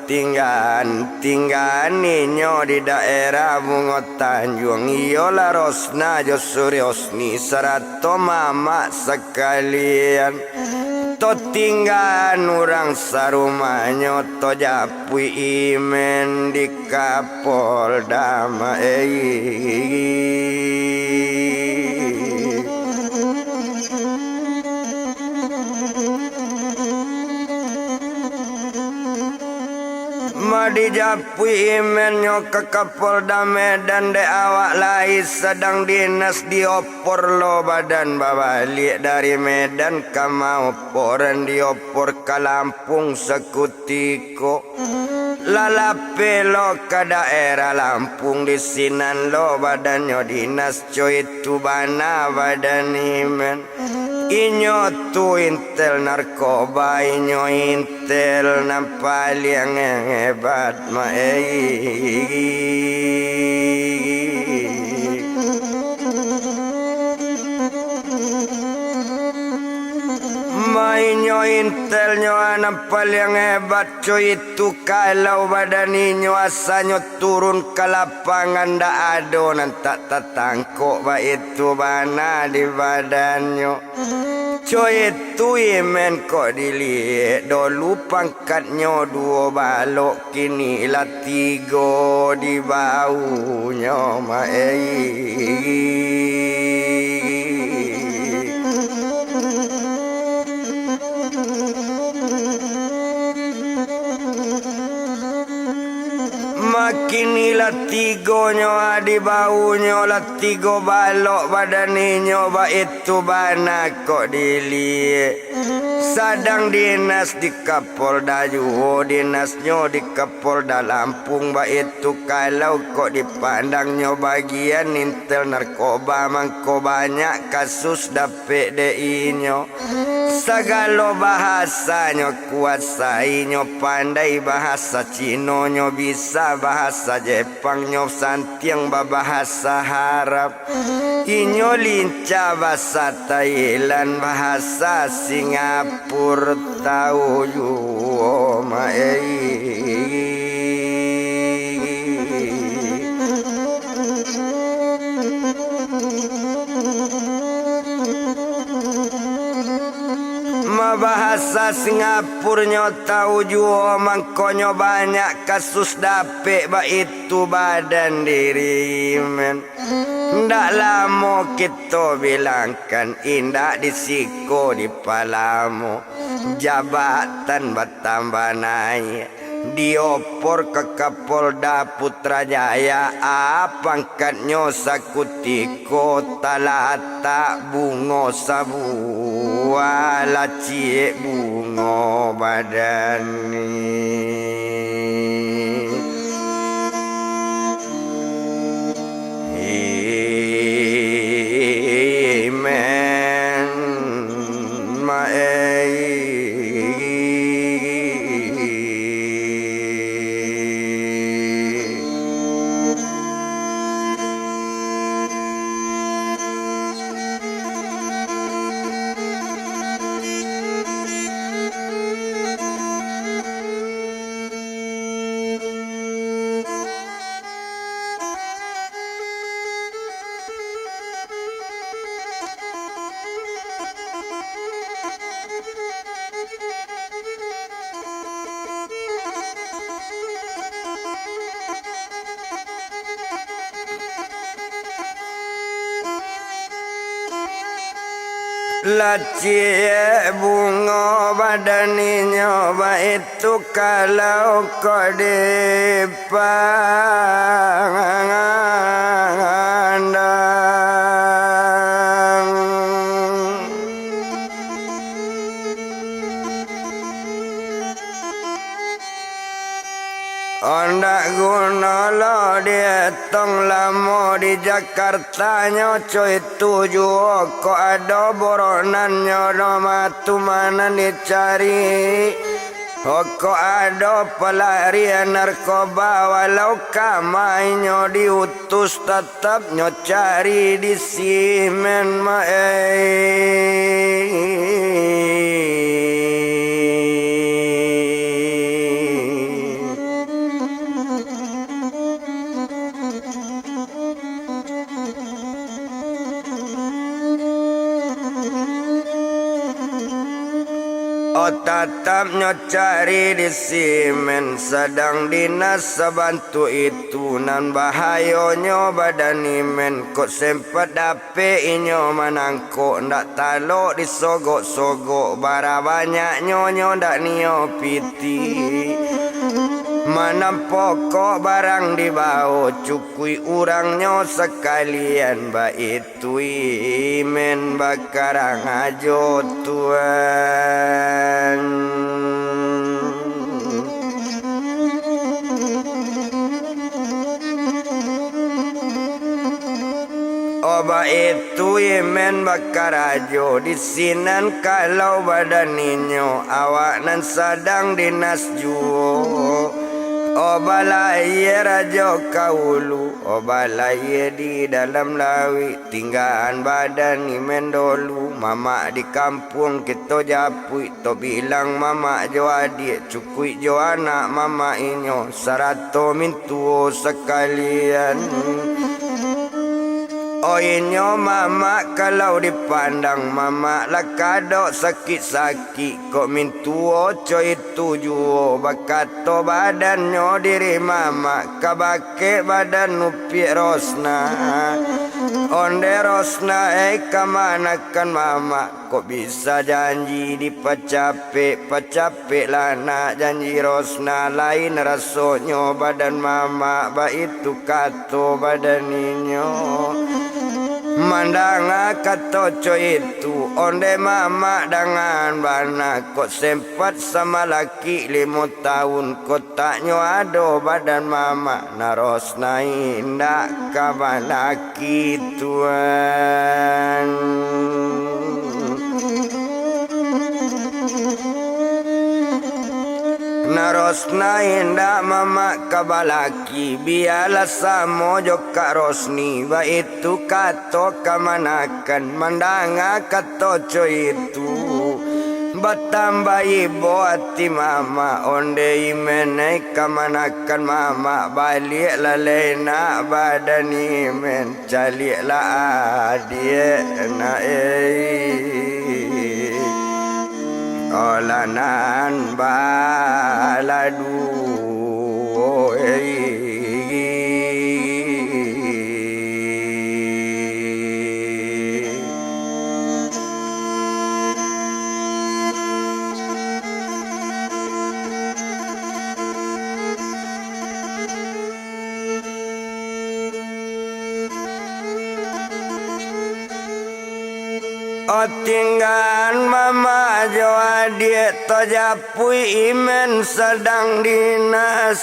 tingganinyo di daerah Bungo Tanjung iyolah Rosna jo Suryosni serato mama sekalian to tinggal orang sarumanya to japui imen di Kapolda Madi japui imenyo ke Kapolda Medan de awak lai sedang dinas diopor lo badan babalik dari Medan kamau poran diopor ke Lampung sekutiko lalape lo ke daerah Lampung di sinan lo badannya dinas coy itu bana badan imen inyo tu intel narkoba inyo intel nampal yang hebat mainyo intelnyo nampal yang hebat coy itu kalau badan inyo asanyo turun ke lapangan ndak ado nantak tatangkok ba itu bana di badannya coy itu imen kok dilihat dulu pangkatnya 2 balok kini lah 3 di baunya Makini lah 3 di baunya lah 3 balok badaninyo ba itu bana kok dilihat sadang dinas di Kapolda Juho dinasnya di Kapolda Lampung ba itu kalau kok dipandangnya bagian intel narkoba mangko banyak kasus dapet DI-nyo segala bahasanya kuasainyo pandai bahasa Cinonyo bisa bahasa Jepangnya santiang bahasa Arab inyo lincah bahasa Thailand bahasa Singapura tahu yo bahasa bahasa Singapura tahu juo mangkonyo banyak kasus dapet ba itu badan diri men. Ndak lama kita bilangkan indah disiko di palamu, jabatan bertambah naik, diopor ke Kapolda Putrajaya, pangkatnya sakuti kota lata bungo sabu wala cie bungo badani. Lacie bunga badani nyoba itu kalau kau dipandang. Ondak guna lo dia tong lamo di Jakarta nyoco itu juo ko ada boronan nyono matu mana dicari. Ko ada pelarian narkoba walau kamai nyo diutus tetap nyo cari di simen tetap nyocari di simen sedang dinas sebantu itu nan bahayonyo badan imen kok sempat dape inyo manangko ndak talo disogok-sogok bara banyak nyonyo ndak nio piti. Mana pokok barang dibawa cukui urangnya sekalian ba itu imen bakarang ajo Tuhan. Oba itu imen bakar ajo di sinan kalau badan ninyo awak nan sadang dinas juo. Obalaye rajo kaulu, obalaye di dalam lawi, tinggalan badan imen dolu. Mama di kampung kita japui, to bilang mama jo adik, cukui jo anak mama inyo, sarato mintuo sekalian. Oh inyo mama kalau dipandang mama lah kado sakit-sakit kok mintuo coy tujuo bakato badannya diri mama kabake badan nupi rosna onde rosna kamanakan mama kok bisa janji dipacape lah nak janji rosna lain rasonyo badan mama ba itu kato badan inyo. Mandanga katoco itu onde mama dengan bana kok sempat sama laki 5 tahun kotaknya ado badan mama naros indak kabar laki Tuhan. Narosna indah mama kabalaki biala samo joka rosni ba itu kato kamanakan mandanga kato coy itu batambah ibu hati mama onde imene kamanakan mama balik lalena badan imen calik la adie na olanan baladu tinggal mama jawa dia tojapui imen sedang dinas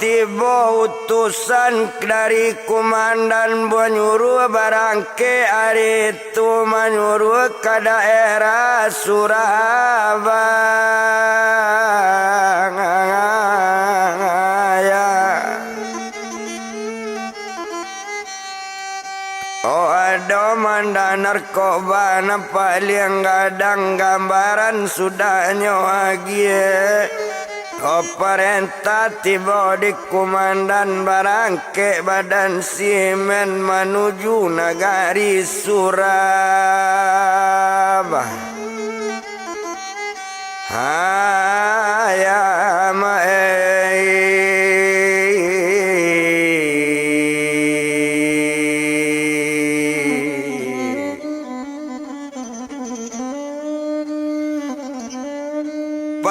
tiba utusan dari komandan menyuruh barangke hari itu menyuruh ke daerah Surabaya. Oh ada mandan narkoba nampak liang gadang gambaran sudahnya agie. Oh perintah tiba di komandan barangke badan simen menuju nagari Surabaya. Hayam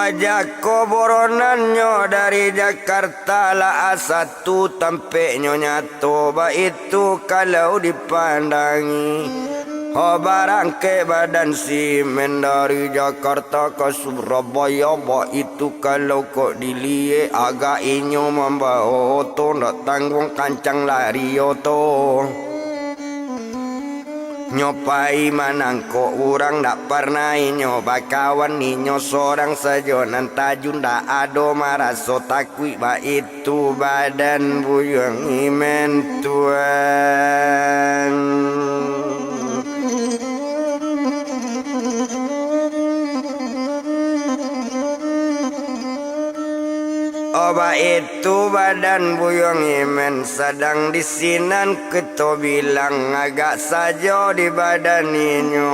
pajak koboronannya dari Jakarta lah satu tampe nyonya toba itu kalau dipandangi. Oh barangke badan simen dari Jakarta ke Surabaya itu kalau kok dilihat agak inyo membawa to nak tanggung kancang lari to. Nyopai manangko orang dak pernah nyoba kawan ninyo seorang saja nantajun dak ado maraso takwi ba itu badan buyang imen tuan. Oba itu badan buyong imen sedang disinan keto bilang agak saja di badan ninyo.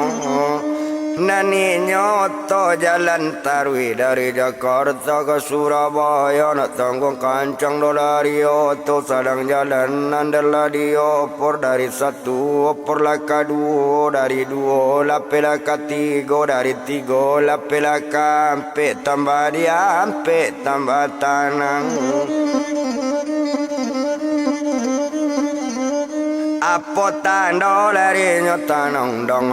Naninyo to jalan tarwi dari Jakarta ke Surabaya nak tanggung kancang dolari to sedang jalan nandela dia opor dari satu opor laka dua dari dua lape laka tiga dari tiga lape laka ampe tambah dia ampe tambah tanang. Apa tanda larinya tanang dong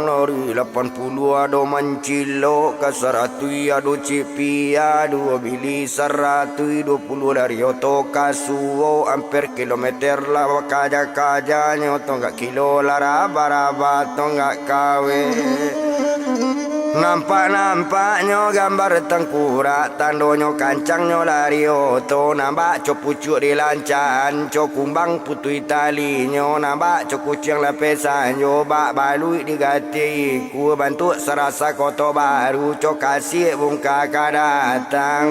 lori 80 ado mancilo ke 100 ado cipi ado bili 120 dari oto kasuo hampir kilometer lah kaja tonggak kilo lah raba tonggak kawe. Nampak-nampaknya gambar tengkurak tandonyo kancangnya lari oto nampak cok pucuk di lancan cok kumbang putui talinyo nampak cok kucing lapesanyo bak balui digati ku bantu serasa koto baru cok kasih bungka kadatang.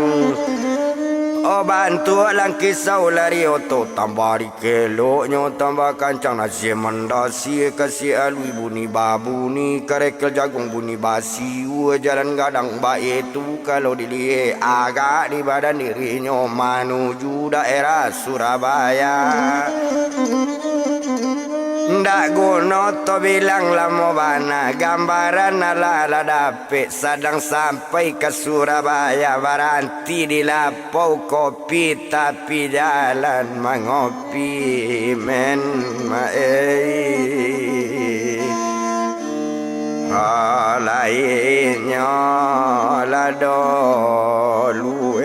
Oh bantu lang kisau lari oto tambah di keloknya tambah kancang nasi mandasi kasih alui bunyi babu ni karekel jagung bunyi basi jalan gadang baik itu kalau dilihat agak di badan dirinya menuju daerah Surabaya. Ndak guna to bilang lama bana gambaran ala dapet sedang sampai ke Surabaya berhenti di lapau kopi tapi jalan mengopi men lainnya la dolu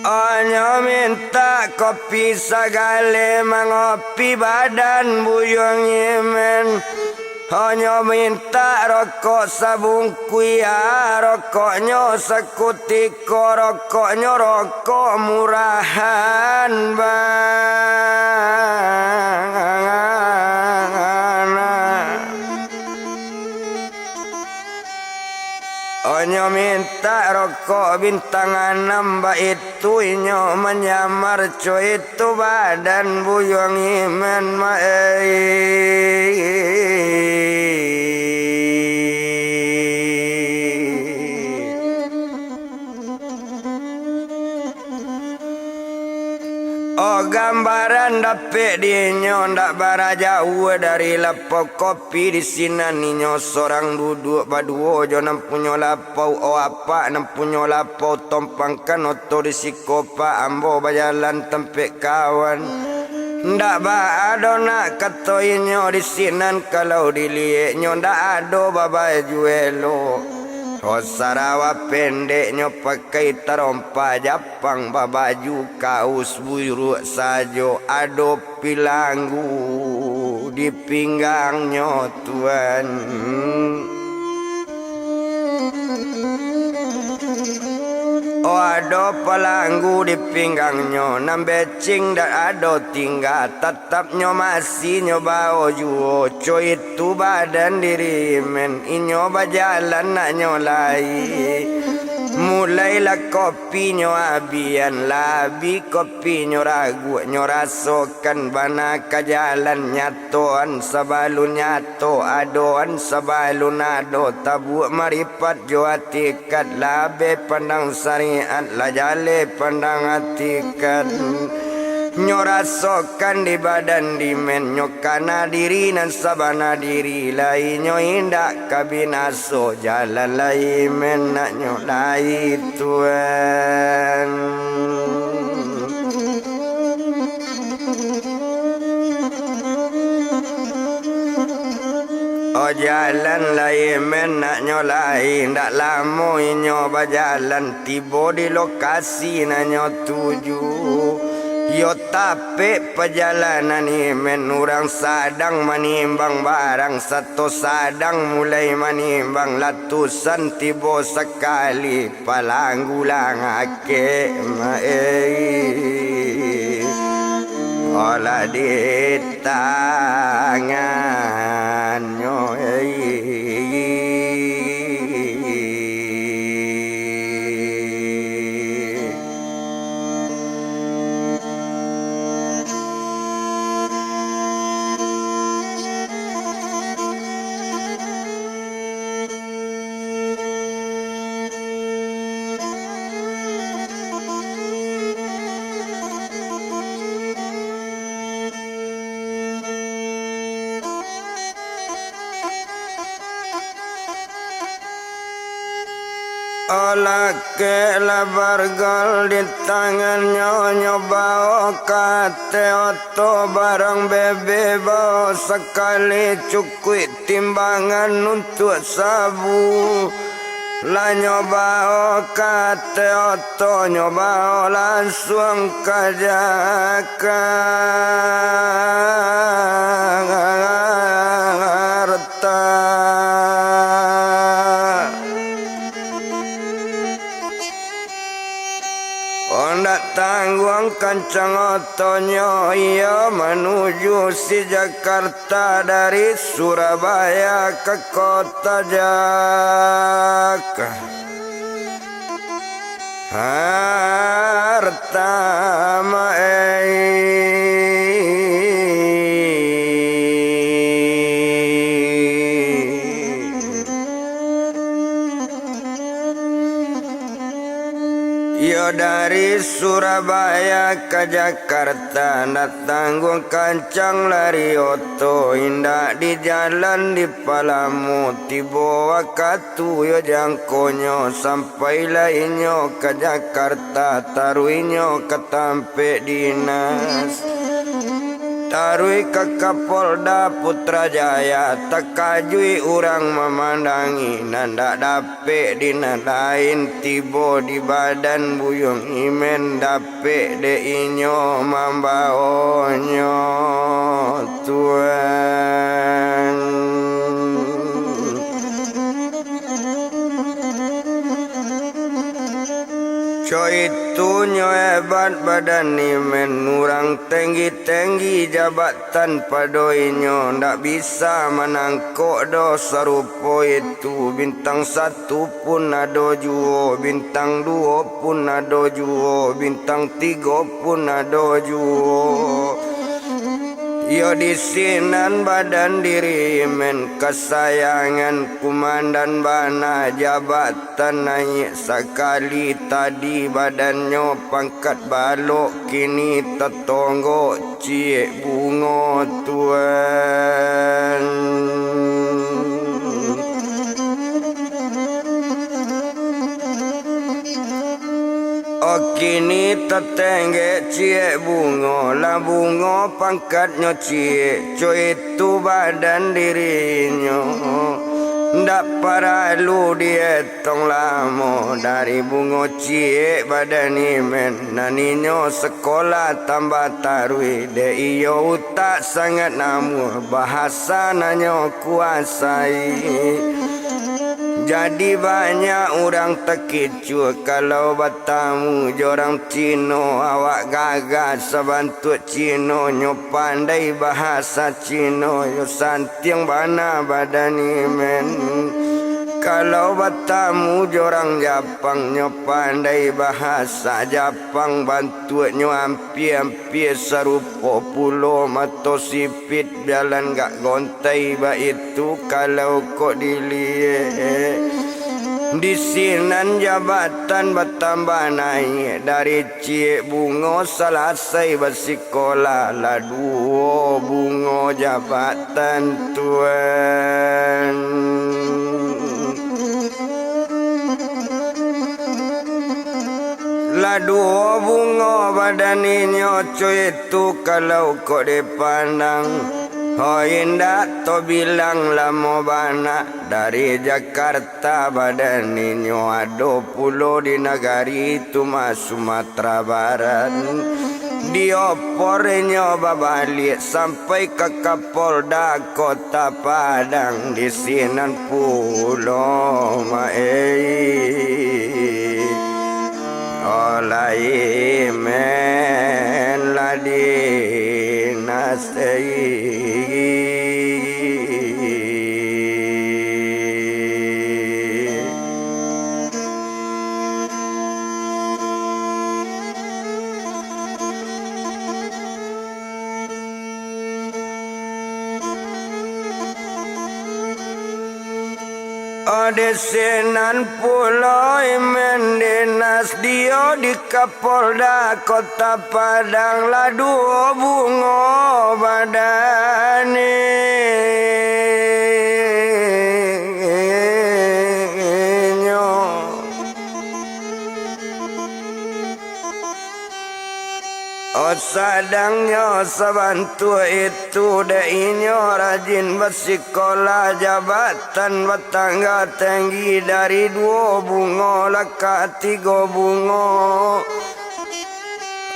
hanya minta kopi segala mengopi badan buyong imen. Hanya minta rokok sabungku ya rokoknya sekutiko rokoknya rokok murahan bang. Onyo minta rokok bintang 6 itu inyo menyamar coy itu badan buyong iman Oh gambaran dapet dinyo ndak bara jauh dari lapau kopi di sini ninyo seorang duduk baduo jo nampunyo lapau oh apa nampunyo lapau tompangkan oto di sikopa ambo bajalan tempe kawan ndak ba ado nak kato inyo di sinan kalau diliek nyo ndak ado babai juelo Oh Sarawak pendeknya pakai terompa Japang babaju kaos buruk sajo ado pilanggu di pinggangnya tuan Oh ado pelanggu di pinggangnya nambecing dan ado tinggal tetapnya masih nyoba ojo coy itu badan diri men inyoba jalan nak nyolai mulailah kopi nyoabian labi kopi nyoragu nyorasokan bana ka jalan nyatoan sabalun nyato adoan sabalun ado tabu maripat joatikat labe pandang syariat la jale pandang atikat nyorasokan di badan di men nyokana diri nan sabana diri lai nyo indak kabinaso jalan lai men nak nyolai tuan Oh jalan lai men nak nyolai ndak lamo inyo bajalan tiba di lokasi nak nyo tuju Yo tapi perjalanan ni men orang sadang manimbang barang satu sadang mulai manimbang latusan tiba sekali palanggulang ake olah di tangannya Olah ke labargal di tangannya nyoba kate oto barang bebe bawa sekali cukup timbangan untuk sabu la nyoba kate oto nyoba langsung Jakarta Ondak tanggung kancang otonyo ia menuju si Jakarta dari Surabaya ke kota Jakarta Yo dari Surabaya ke Jakarta nak tanggung kancang lari oto indak di jalan di palamu tiba waktu yo jangkonyo sampai lainyo ke Jakarta taruinyo ke tampe dinas Tarui ke Kapolda Putrajaya takajui orang memandangi nandak dapet dina lain tibo di badan buyung imen dapet de inyo mambaonyo tuan Coy itu nyo hebat badan ni men Nurang tinggi-tinggi jabatan padoinyo Ndak bisa menangkok dosa rupo itu Bintang 1 pun ada juo Bintang 2 pun ada juo Bintang 3 pun ada juo Yo di sinan badan diri men kesayangan kumandan bana jabatan naik sekali tadi badannya pangkat balok kini tetonggo cie bungo tuan. Kini tetengge cie bungo lah bungo pangkatnya cie coy itu badan dirinya ndak perlu dietong lama dari bungo cie badan imen naninyo sekolah tambah tarui de iyo tak sangat namu bahasa nanyo kuasai. Jadi banyak orang terkecoh kalau bertamu jorang Cino awak gagah sebantu Cino nyo pandai bahasa Cino yo santiang bana badan imen. Kalau bertamu jorang Japang nyo pandai bahasa Japang bantu nyo hampir serupa pulau mato sipit jalan gak gontai ba itu kalau kok dilihat. Di sinan jabatan bertambah naik dari cie bungo selesai bersikolah lah 2 bungo jabatan tuan. Lah 2 bungo badan ini coy itu kalau kok dipandang Oh indah to bilang lama bana dari Jakarta badan ini ada pulau di negari itu mas Sumatera Barat. Diopornya babalik sampai ke Kapolda Kota Padang di sinan pulau Olai men ladi nasei. Di sinan pulau imen dinas dia di Kapolda Kota Padang lah 2 bungo badani. Sadangnya sebantu itu deinyo rajin bersikolah jabatan bertangga tinggi dari 2 bungo laka 3 bungo.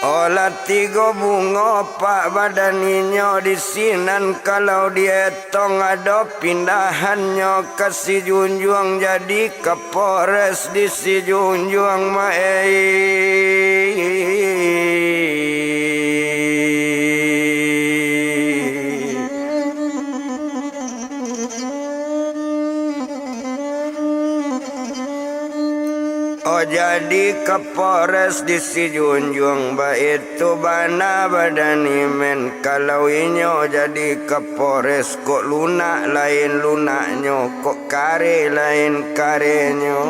Olah 3 bungo pak badaninyo di sinan kalau dietong ada pindahannya ke si Junjuang jadi Kapolres di si Junjuang jadi Kapolres di si Junjuang ba itu bana badan imen kalau inyo jadi Kapolres kok lunak lain lunaknyo kok kare lain karenyo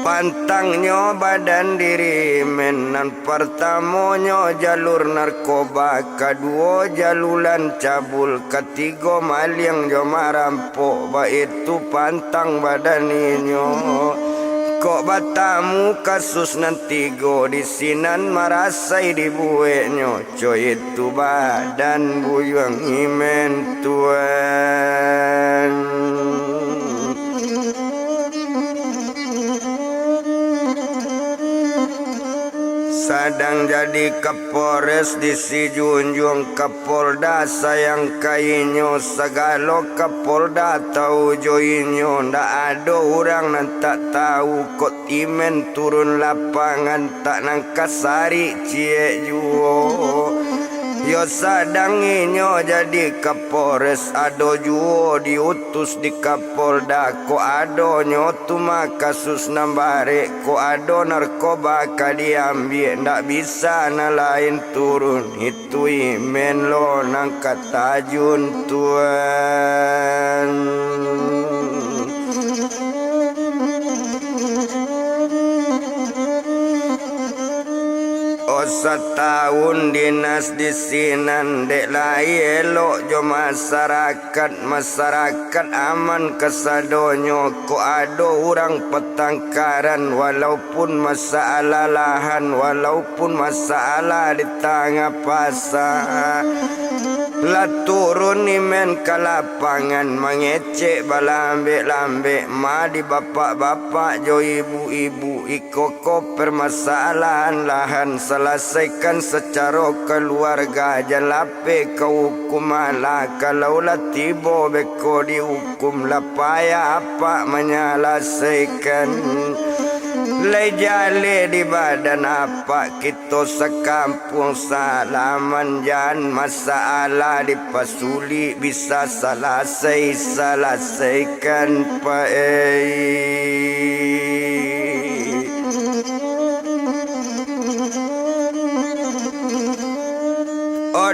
pantangnya badan diri menan pertamanya jalur narkoba kedua jalulan cabul ketiga maling joma rampok ba itu pantang badan inyo. Kok batamu kasus nanti go di sinan marasai dibueknya coy itu badan buyang imen tuan. Sada sadang jadi Kapolres di si junjung Kapolda sayang kainyo segalo Kapolda tahu joinyo ndak ada orang nan tak tahu kok timen turun lapangan tak nangkasari cie juo. Yo sadang inyo jadi Kapolres ado juo diutus di Kapolda ko ado nyotu kasus nambare ko ado narkoba ka diambil ndak bisa na lain turun itu imen lo nang katajun tuan. Setahun dinas di sinan dek lai elok jo masyarakat aman kesadonyo ko ado orang petangkaran walaupun masalah lahan walaupun masalah di tengah pasar la turun imen ke lapangan mengecek balambe-lambe ma di bapak-bapak jo ibu-ibu ikoko permasalahan lahan selesaikan secara keluarga jalape ke hukum ala kalau lah tiba beko dihukum lah payah apa menyelesaikan lejale di badan apa kita sekampung salaman jan masalah dipasuli bisa selesaikan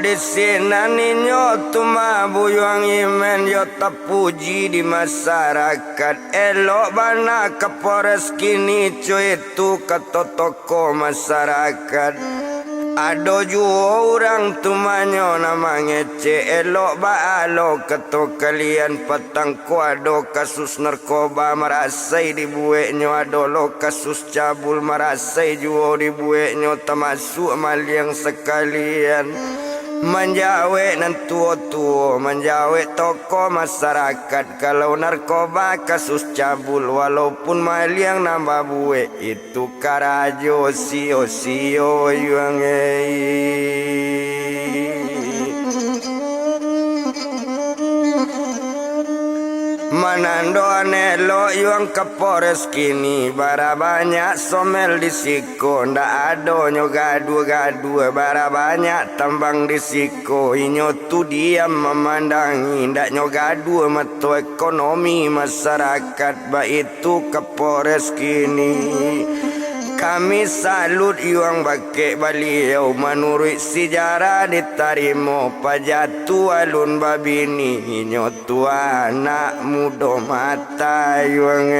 di sinan inyo tuma buyang imen yo terpuji di masyarakat elok bana Kapolres kini cuy itu kata toko masyarakat ado juo orang tumanyo nama ngece elok baalo keto kalian petang ko ado kasus narkoba marasai dibueknyo ado lo kasus cabul marasai juo dibueknyo termasuk maliang sekalian menjawe nan tua-tua menjawe toko masyarakat kalau narkoba kasus cabul walaupun maliang nambah buwe itu karajo sio yang Manando anelo yang Kapolres kini bara banyak somel di siko ndak ado nyo gaduh bara banyak tambang di siko inyo tu diam memandangi ndak nyo gaduh metu ekonomi masyarakat ba itu Kapolres kini. Kami salut yang bake beliau menurut sejarah diterima pajatu alun babini nyotu anak muda mata yang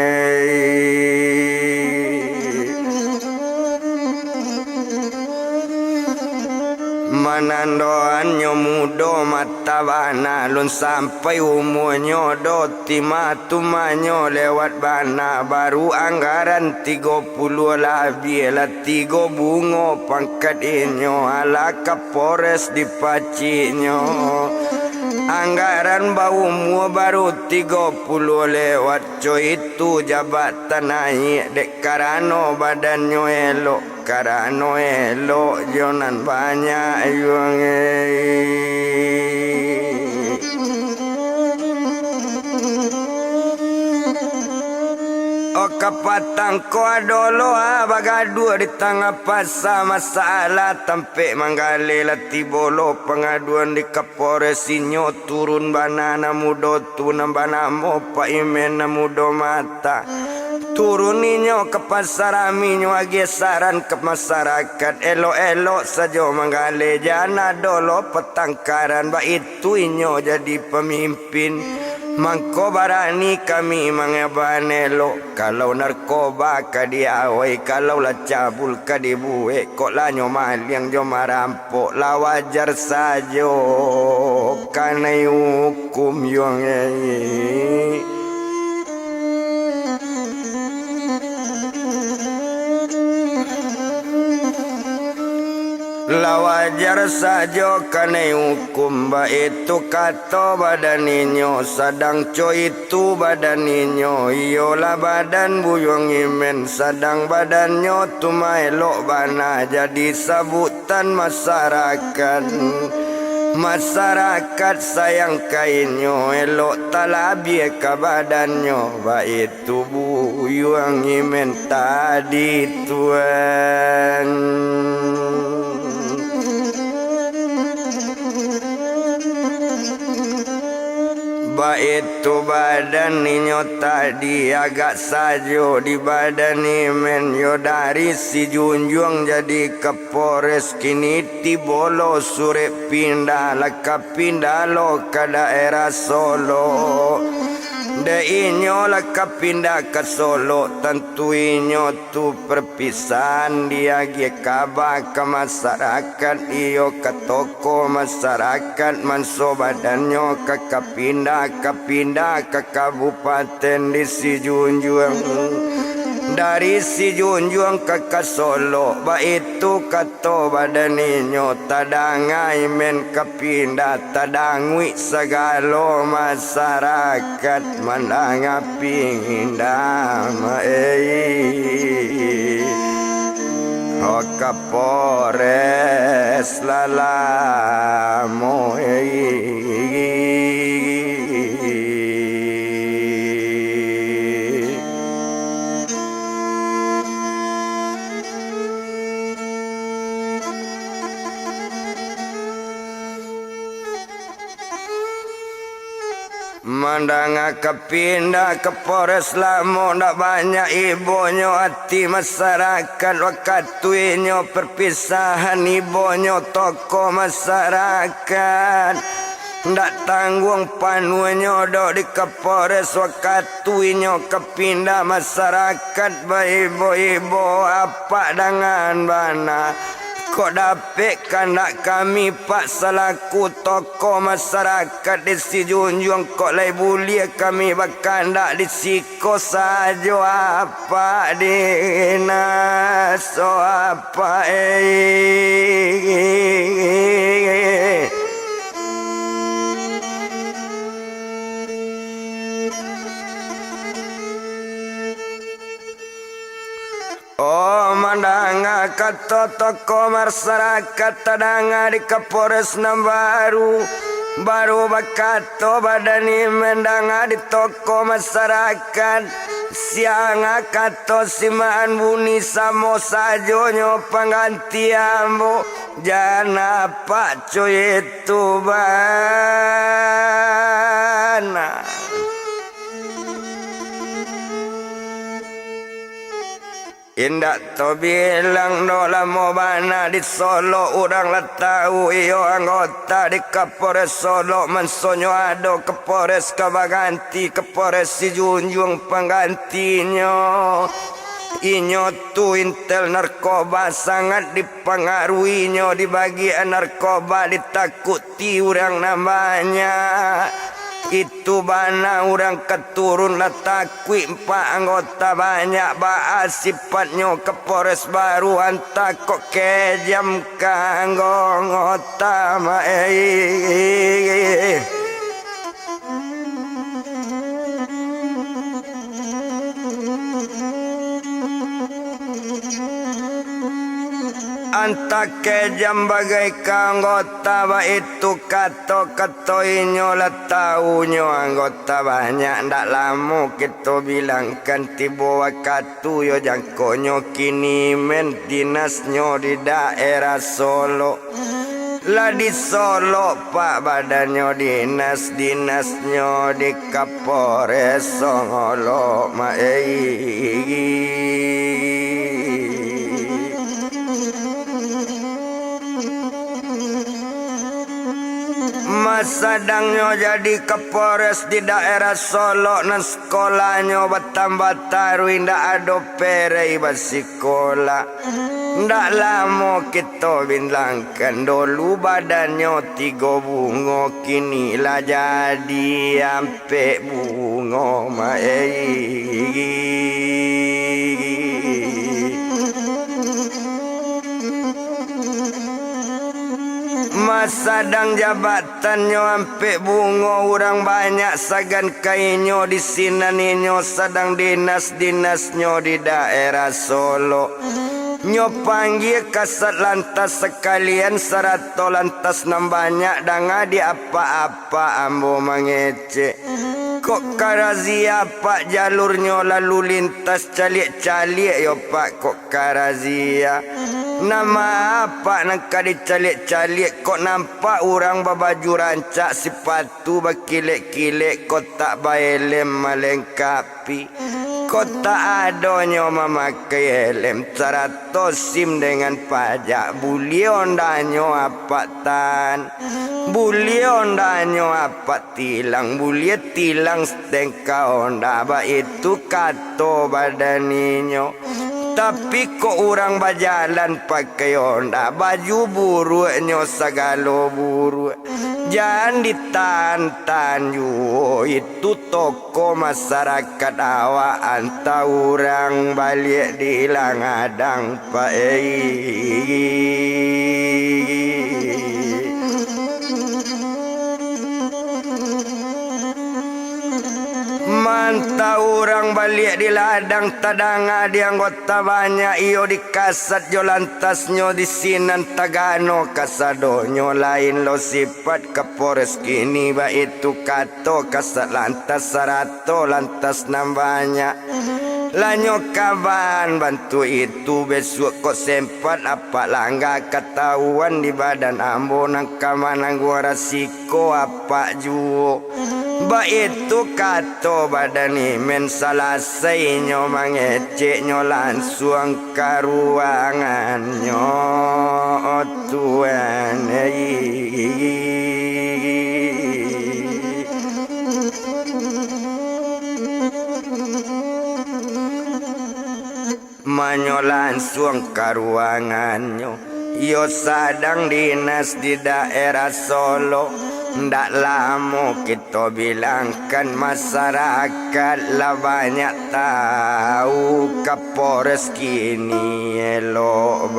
manandoannya mudo mata bana lun sampai umurnya do timatumanyo lewat bana baru anggaran 30 lebih lah 3 bungo pangkat inyo ala Kapolres dipacinyo anggaran bau mua baru 30 lewat coy itu jabatan naik dek karano badannya elok karano elok jonan banyak yang kapatang ko adolo bagadu di tengah pasar masalah tempe manggale lati bolo pengaduan di Kapolres inyo turun banana mudo tu nambana mo pa imen mudo mata turun inyo ke pasar aminyo agesaran ke masyarakat elo-elo saja manggale jana dolo petangkaran ba itu inyo jadi pemimpin mangko barani kami mangabanelo kalau narkoba ka diawai kalau la cabul ka dibuek kok la nyomal yang jo marampok la wajar sajo kana hukum yang Lawajar saja kane hukum ba itu kato badaninyo sadang co itu badaninyo iyolah badan buyung imen sadang badannya tumai elok bana jadi sabutan masyarakat. Masyarakat sayang kainyo elok talabi ke badannya baik tubuh yang imen tadi tuan. Baik tu badan ninyo tadi agak sajo di badan ni men yo dari si junjung jadi Kapolres kini tibolo sore pindah laka pindah lo ke daerah Solo. De inyo laka pindah ke Solo tentu inyo tu perpisahan dia gie kabar ke masyarakat iyo ke toko masyarakat manso badannya ke pindah ke kabupaten di si Junjung. Dari si Junjung ke Solo ba itu kato badaninyo tadangai men kepindah tadangwi segalo masyarakat mandanga pindah o Kapolres lalamo mandanga kepindah ke Polres Lamo ndak banyak ibonyo hati masyarakat waktu inyo perpisahan ibonyo toko masyarakat ndak tanggung panuenyo dok di ke Polres waktu inyo kepindah masyarakat ba ibo-ibo apa dengan bana. Kok dapet kandak kami pak selaku toko masyarakat di si Junjung kok lai bulia kami bakandak di siko sajo apa dinaso apa Oh mandanga kata toko masyarakat tadanga di Kapolres baru bakato badani mendanga di toko masyarakat siang kato simaan buni samo sajonyo pengganti ambo jana pak coy itu bana. Indak to bilang no lamo bana di Solo urang lah tahu iyo anggota di Kapolres Solo mensonyo ado Kapolres kabaganti Kapolres si Junjung penggantinya. Inyo tu intel narkoba sangat dipengaruhinya di bagian narkoba ditakuti orang namanya. Itu bana orang keturun lah takwi 4 anggota banyak bahas sifatnya Kapolres baru hantar kok kejam kanggo anggota Antak kejam bagai anggota ba itu kato inyo lah taunyo anggota banyak ndak lama kita bilangkan tiba waktu yo jangkonyo kini men dinasnyo di daerah Solo. Lah di Solo pak badannya dinasnyo di Kapolres Solo Masadangnya jadi Kapolres di daerah Solo nan sekolahnya bertambah taruh ndak ada perei basikola. Ndak lama kita bilangkan dulu badannya 3 bunga kini lah jadi ampe bunga Masadang jabatannya ampe bungo urang banyak sagan kainyo di sinaninyo sadang dinas-dinasnyo di daerah Solo. Nyo panggil kasat lantas sekalian sarato lantas nam banyak danga di apa-apa ambo mangece. Kok karazia pak jalurnya lalu lintas calik-calik yo pak kok karazia. Nama apa nak dicalik-calik kok nampak orang babaju rancak sepatu bakilek-kilek kok tak baelem melengkapi. Kok tak adonyo memakai helm sarato sim dengan pajak bulion danyo apa tan. Bulion danyo apa tilang buliet tilang stengka onda ba itu kato badaninyo. Tapi kok orang berjalan pakai onda baju burunya segala buruk. Jangan ditantan yo itu toko masyarakat awak anta orang balik di langadang Pak Mantap orang balik di ladang tadanga di anggota banyak iyo di kasat jo lantasnyo di sinan tagano kasadonyo lain lo sifat kapores kini ba itu kato kasat lantas sarato lantas nam banyak. Lanyo kawan bantu itu besok kok sempat apa langga ketahuan di badan ambo nang kamanang gua rasiko apa juo. Ba itu kato badan men salasai nyo mangecek nyo langsung ke ruangannya tuan manyo langsung ke ruangannya. Yo sadang dinas di daerah Solo. Ndak lama kita bilangkan masyarakat lah banyak tahu Kapolres kini elok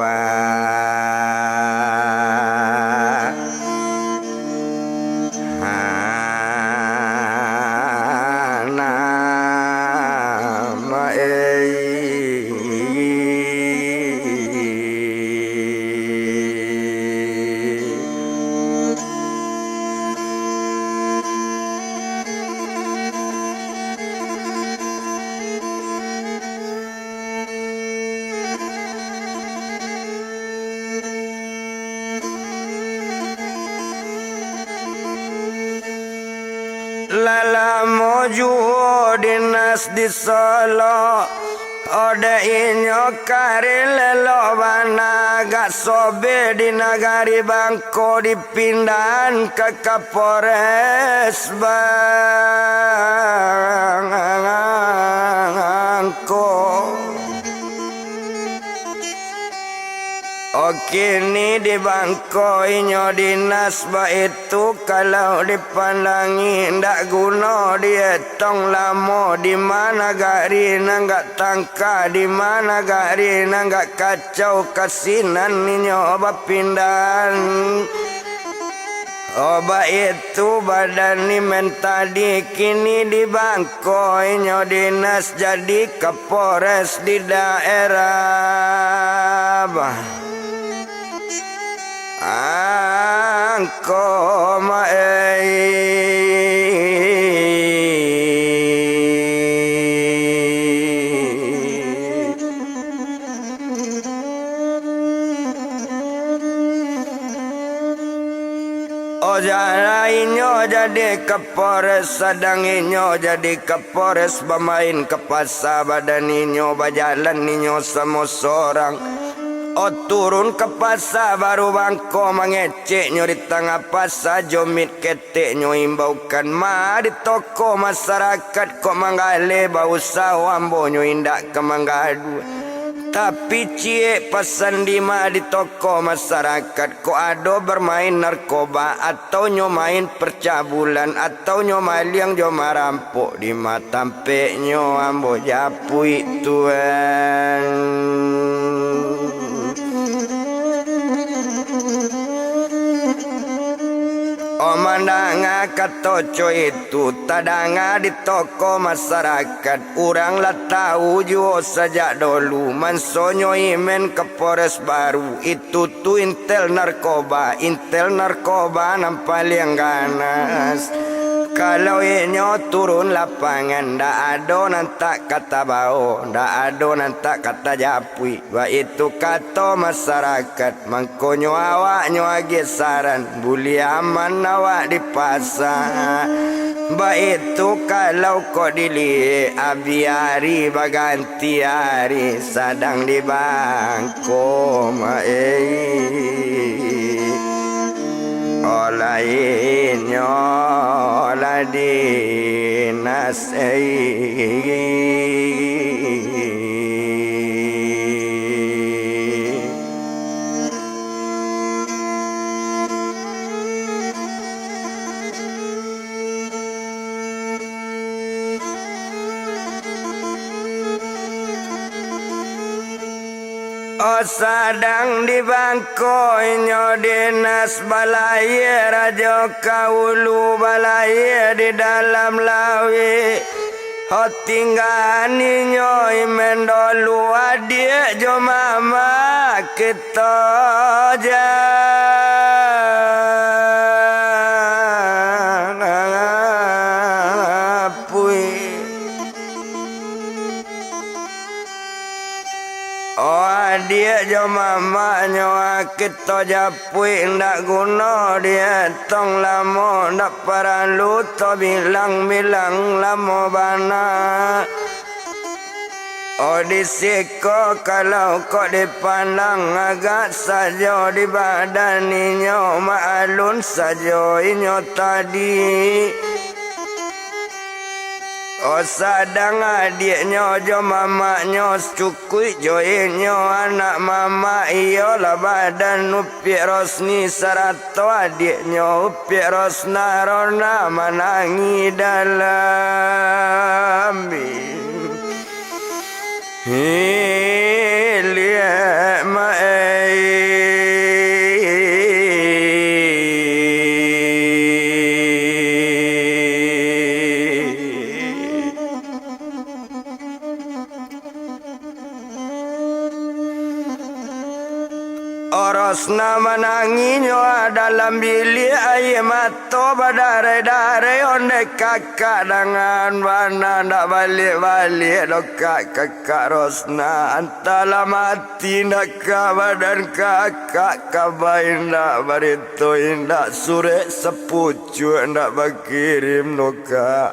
Lala moju dinas di Solo Ode inyo kari lelo bana gak sobe di nagari Bangko dipindahan ke Kapolres Bangko. Kini di Bangko inyo dinas ba itu kalau dipandangi ndak guna dietong lamo di mana gari nggak tangka di mana gari nggak kacau kasinan inyo ba pindahan. Oba itu badan ni mentadi kini di Bangko inyo dinas jadi Kapolres di daerah Angko Ojana inyo jadi Kapolres sadang inyo jadi Kapolres bermain ke pasar badan inyo berjalan inyo sama seorang. Turun ke pasar baru Bangko mengecek nyo di tengah pasar jomit ketek nyo imbaukan ma di toko masyarakat kok manggale bau sawambo nyo indak ke manggadu. Tapi cie pesan di ma di toko masyarakat kok ado bermain narkoba atau nyo main percabulan atau nyo maliang jo marampok di matampe nyo ambo japui tuan. mana katoco itu tadanga di toko masyarakat urang lah tahu jo sejak dulu mansonyo imen ke Polres Baru itu tuh intel narkoba nampak yang ganas. Kalau inyo turun lapangan ndak ado nantak kata bau, ndak ado nantak kata japui. Wa itu kata masyarakat mangkonyo awak nyo age saran buli aman awak di pasar. Ba itu kalau kau dili abiari baganti hari sadang di bangko olainyo ola dinas sadang di bangko inyo dinas balai rajo kaulu balai di dalam lawi tinggal inyo imen dolu adik jo mama kita dia jo mama nyawa kita japui ndak guna dia tong lamo ndak paralu to bilang lamo bana disiko kalau kok dipandang agak saja di badan inyo maalun saja inyo tadi. Sadang adiknya jo mamanya cukui jo inyo anak mama iyo lah badan upi Rosni sarato adiknya upi Rosna rona menangi dalam lihat Rosna menanginyo dalam bilik air mata badare-dare onde kakak dengan mana ndak balik-balik kakak Rosna antara mati ndak badan kakak kabain ndak barito ndak sure sepucuk ndak bakirim noka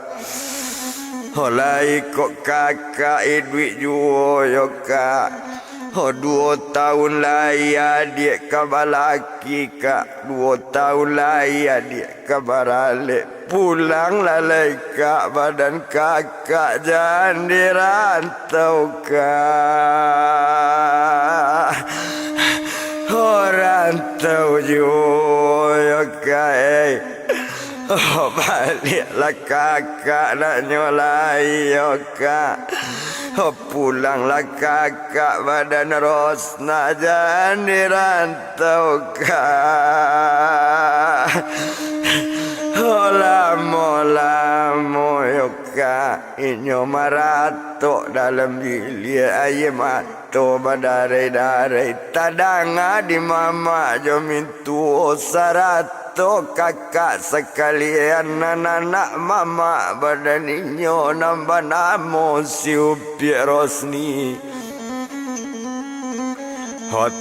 holai kok kakak duit juo yo kak 2 tahun lagi adik kabalaki kak 2 tahun lagi adik kabarale pulang lalai kak badan kakak jangan dirantau kak orang tahu juga kak baliklah kakak nak nyolai yo kak pulanglah kakak badan Rosna jangan dirantau kak lamo yo kak inyo marato dalam bilik air mato badare-dare tadanga di mama jo mintu sarato kakak sekalian anak mama badan inyo nambah namo si upi Rosni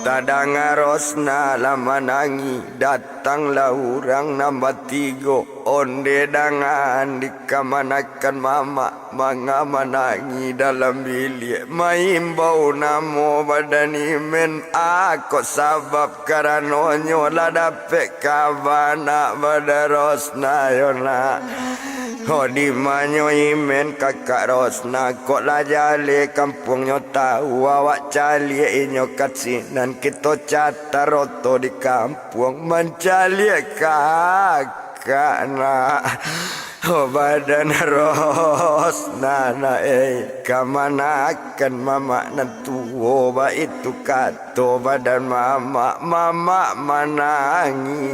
tadanga Rosna lama nangi datanglah orang nambah 3 onde dangan dikamanakan mama manga manangi dalam bilik maimbau namo badan imen aku sabab karena nyola dapet kabana pada Rosna yona di manyo imen kakak Rosna kok lah jale kampungnya tahu awak cali inyo katsinan kita catar roto di kampung mencali kakak nak badan Rosna na kamana akan mama nantu itu kato badan mama menangi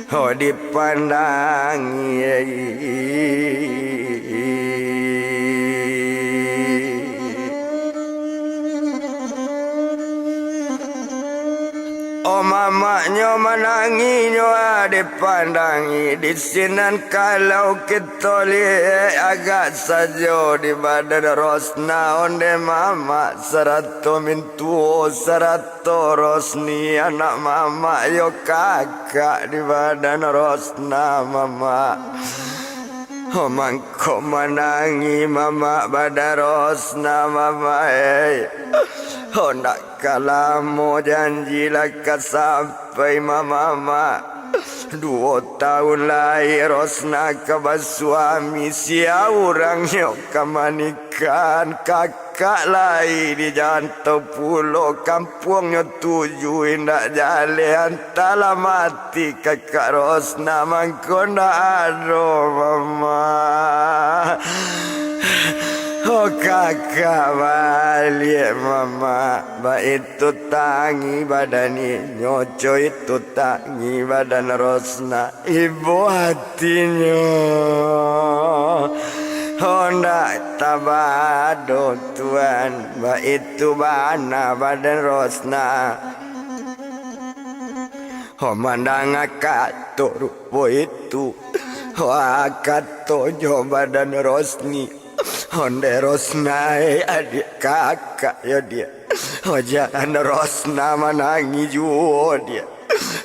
dipandangi. Oh mamanya menangi nyoa dipandangi disinan kalau kita lihat agak saja di badan rosna onde mama serato mintuo serato rosni anak mama yo kakak di badan rosna mama. Oh mangko menangi mama badan rosna mama Oh nak kalamu janjilah sampai mama 2 tahun lahir Rosna ke suami sia orang yo kamanikan kakak lain di jantung pulau kampungnya 7 indak jalan tala mati kakak Rosna mangkona ado mama. Oh kakak balik mama Baik itu tangi badani Nyoco itu tangi badan Rosna Ibu hatinya Oh ndak tabado Tuhan Baik itu bana badan Rosna Oh mandang akak rupo itu Oh akak tojo badan Rosni Onde Rosna adik kakak ya dia Oh jangan Rosna menangi juga dia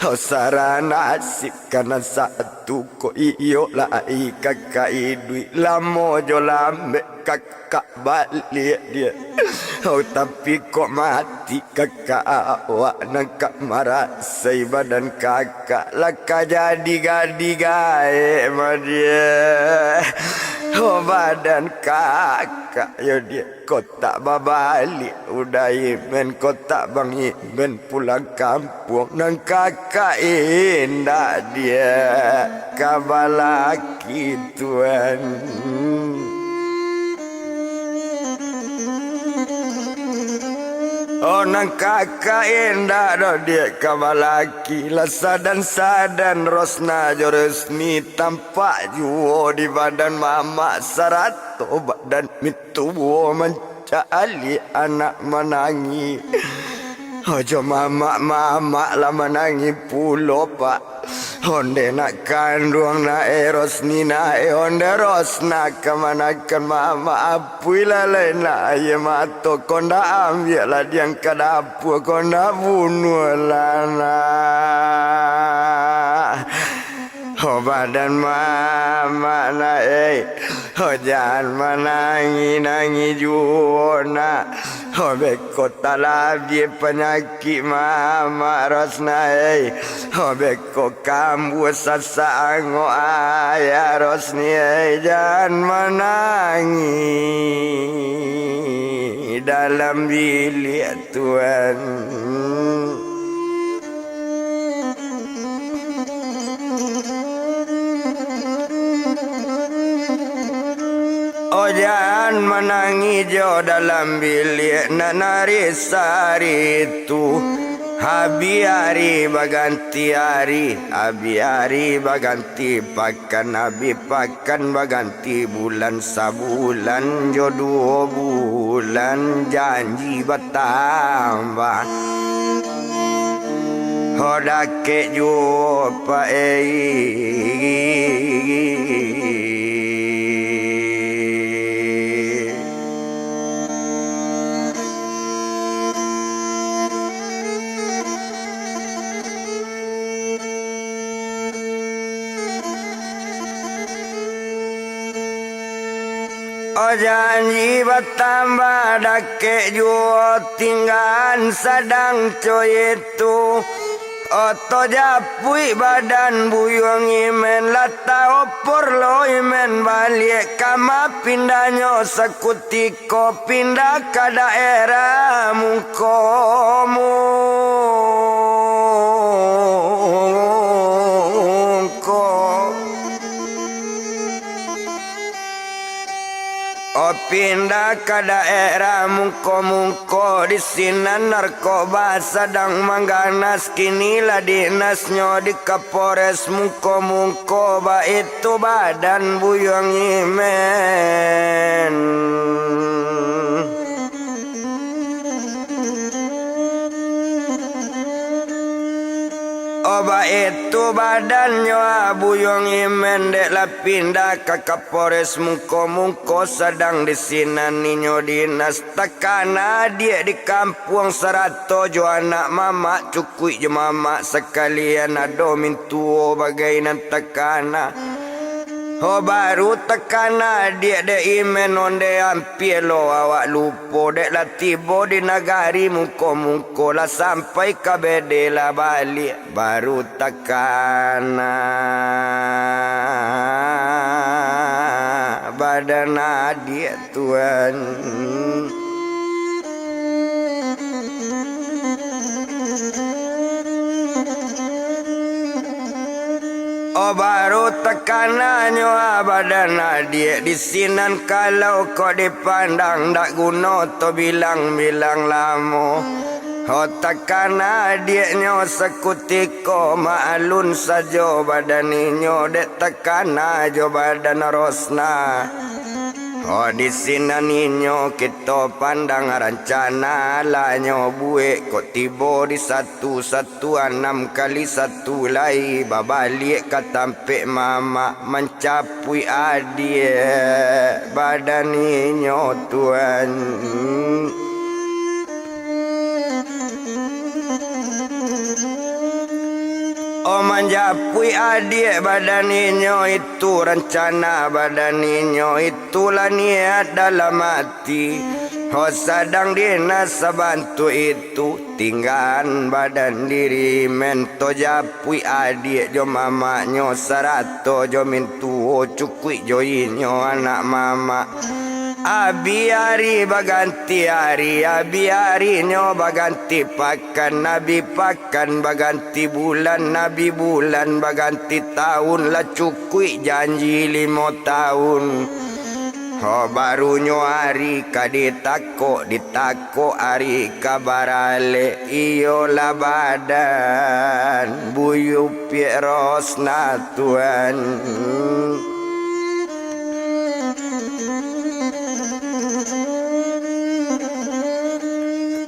Oh sarana nasib karena satu ko iyo lai kakak idui lamo jo lambe kakak balik dia Oh tapi kok mati kakak awak nangkap marah say badan kakak laka jadi gadi gae ma dia Oh badan kakak ya dia kota babalik udah imen kota bang imen pulang kampung nang kakak indah dia kabalaki Tuhan. Oh nang kakak indah do dia kabalaki lah sadan Rosna joresni tampak juo di badan mama sarato badan mituo mencali anak menangi. Ojo mama lah menangi pulo pak. Onde nak kandung na Rosni na onde Rosna kemanakan mama apuila lena ye mato konda ambil lah diang kadapu konda bunuh lana. Oh badan mama na Oh jangan menangi juona Oh beko talabi penyakit mama Rosna Oh beko kambu sasango ayah Rosni jangan menangi dalam bilik Tuhan. Oh jangan menangi jo dalam bilik nanari sari itu Habi hari baganti hari Habi hari baganti pakan Habi pakan baganti bulan sabulan jo 2 bulan janji bertambah Hodake jo pa Oh janji bertambah dake juo tinggal sadang coy itu Oto japui badan buyong imen lata opor lo imen balik kama pindahnya sekutiko pindah ke daerah mukomu Oh pindah ke daerah mungko-mungko di sini narkoba sedang mengganas kinilah dinasnya di Kapolres mungko-mungko ba itu badan buyong imen. Oba itu badannya buyong imen dek lah pindah ke Kapolres mungko-mungko sedang di sini ninyo dinas tekana dia di kampung Serato jo anak mama cukui jo mama sekalian ado mintuo bagai nan tekana. Oh baru tekana dia de imen onde hampir lo awak lupo dek lah tibo di negari mungko-mungko lah sampai ke bedela balik baru tekana badan dia Tuhan. Oh baru tekanannya badan dia di sinan kalau kau dipandang dak guna to bilang-bilang lamo. Oh tekana dia nyo sekutiko maalun saja badan inyo dek tekana jo badan rosna. Oh di sini ninyo kita pandang rencana lanyo buik kok tiba di 116 kali 1 lai babalik ke tampik mama mencapui adik badan ninyo Tuhan. Oh menjapui adik badan inyo itu rencana badan inyo itulah niat dalam hati. Oh sedang dinas bantu itu tinggal badan diri mento japui adik jo mamanyo Serato jo mintu cukui jo inyo anak mama. Abi hari baganti hari, abi hari nyo baganti pakan, nabi pakan baganti bulan, nabi bulan baganti tahun lah cukui janji 5 tahun. Oh baru nyo hari ka ditako hari kabarale iyo lah badan buyu pieros na Tuhan.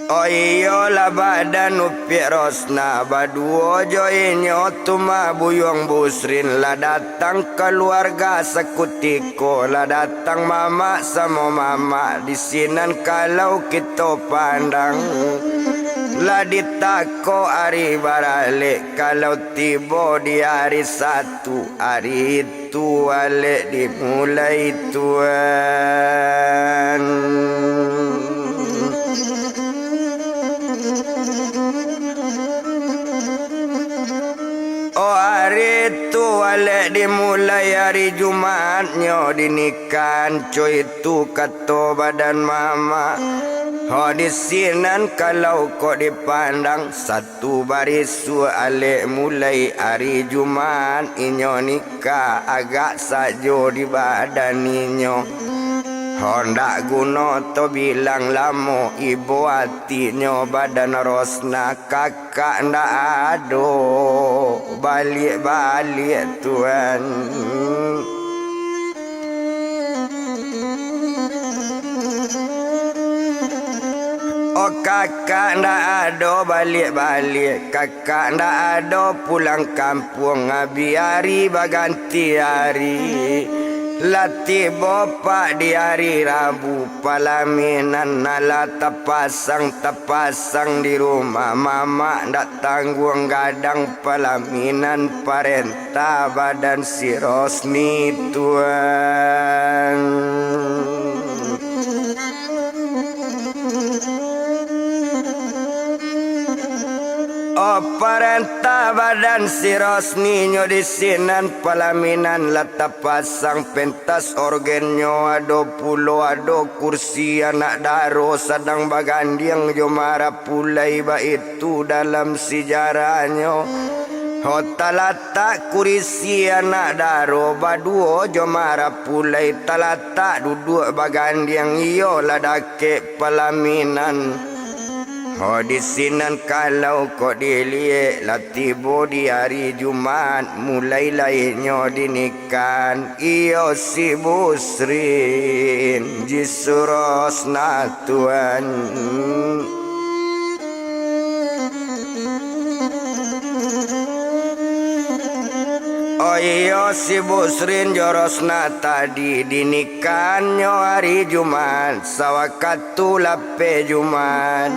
Oh iyo lah badan upik rosna baduo jo inyo tuma buyong busrin lah datang keluarga sekutiko lah datang mama sama mama di sinan kalau kita pandang lah ditako hari baralik kalau tiba di hari 1 hari itu alik dimulai Tuhan. Oh hari itu alik dimulai hari Jumatnya dinikan coy itu kata badan mama. Oh di sinan kalau kau dipandang 1 baris alik mulai hari Jumat inyo nikah agak sajo di badan inyo. Hondak guna to bilang lamo ibu hatinya badan rosna kakak ndak ado balik-balik Tuhan. Oh kakak ndak ado balik-balik, kakak ndak ado pulang kampung abi hari baganti hari. Lati bopak di hari Rabu palaminan nala tapasang di rumah mama ndak tanggung gadang palaminan parenta badan si Rosni Tuhan. Oh parenta badan si Rosni nyo di sinan palaminan lata pasang pentas orgennya ado pulo ado kursi anak daro sedang bagandiang jo marah pulai ba itu dalam sejarahnya. Talata kurisi anak daro baduo jo mara pulai talata duduk bagandiang iyo ladake pelaminan. Di sinan kalau kok dilihat latibo di hari Jumat mulai lainnya dinikan iyo si Busrin jisuros natuan. Oh iyo si Busrin jorosna tadi dinikannya hari Jumat sawakatu lape Jumat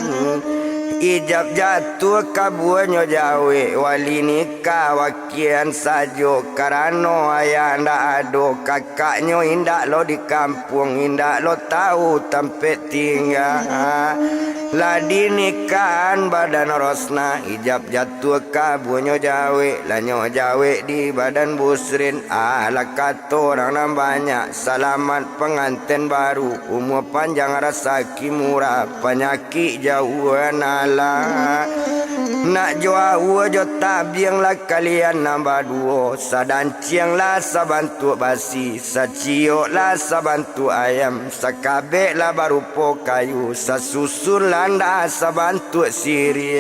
ijab jatuh kabuanyo jawe wali nikah wakian sajo karano ayah ndak ado kakaknya indak lo di kampung indak lo tahu tempat tinggal ladi nikahan badan rosna ijab jatuh kabuanyo jawe lanyo jawe di badan Busrin ala kata orang banyak selamat pengantin baru umur panjang rasa kimura penyakit jauhan nak jauh jo tabiang lah kalian nambah duo sadan ciang lah sabantu basi saciok lah sabantu ayam sakabek lah barupo kayu sasusun landa sabantu siri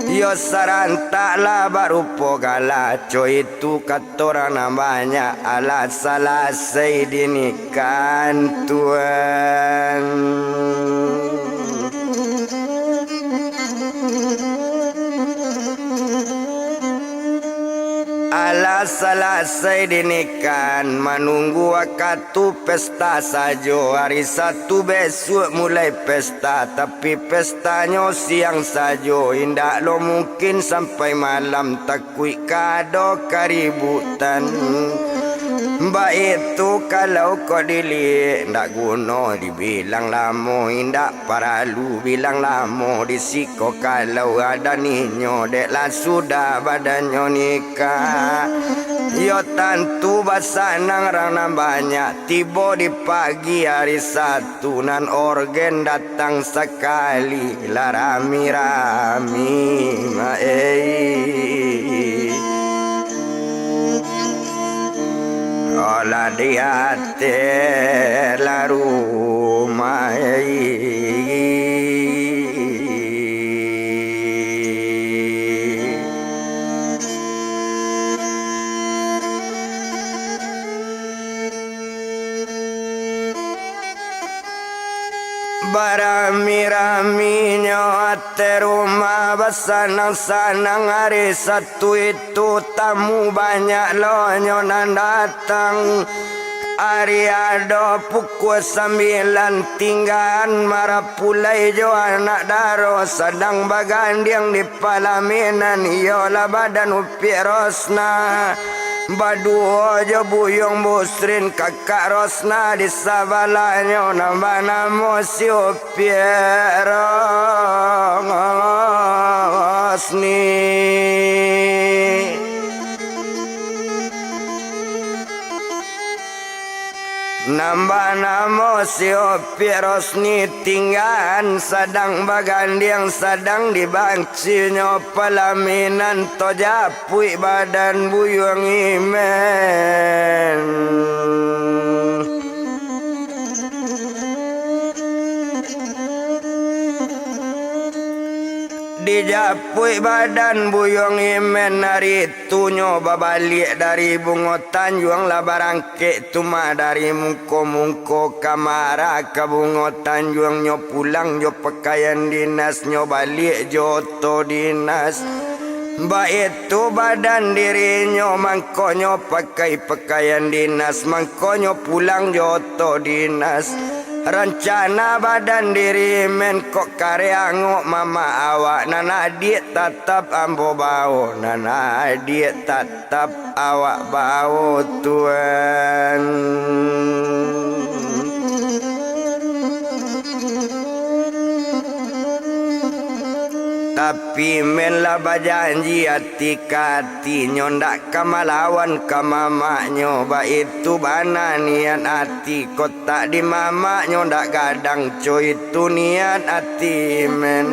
yo sarantak lah barupo galaco itu katorang namanya alat salah seidinikan Tuhan. Selesai dinikan menunggu waktu pesta sajo hari satu besok mulai pesta tapi pestanya siang sajo indak lo mungkin sampai malam takui kado kaributan. Mbak itu kalau kau dilihat ndak guna dibilang lama indak paralu bilang lama disiko kalau ada ninyo dek lah sudah badannya nikah. Yo tantu basanang rana banyak tiba di pagi hari satu nan organ datang sekali lah rami-rami olah di hati la rumah barami-raminya ate rumah basanang-sanang hari satu itu tamu banyak lo nyonan datang hari ada pukul 9 tinggalan marah pulai jo anak daro sedang bagandiang di palaminan iyalah badan upi rosna Baduo jo buyong Busrin kakak Rosna di sabalanya nambah namo si Piero Rosni nambah namo si Rosni tinggalan sedang bagandiang sedang dibancinya pelaminan tojapui badan buyung imen dijapui badan buyong imen hari itu nyoba balik dari Bungo Tanjung lah barangke tuma dari mungko-mungko kamara ke Bungo Tanjung nyo pulang nyo pakaian dinas nyo balik joto dinas Mbak itu badan dirinya mangkonyo pakai pakaian dinas mangkonyo pulang joto dinas rencana badan diri men kok kareangok mama awak nana adik tetap ambo bau nana adik tetap awak bau Tuhan tapi men lah bajanji hati kati nyondak kamalawan ke mamaknya ba itu bana niat hati kotak di mamak nyondak gadang coy itu niat hati men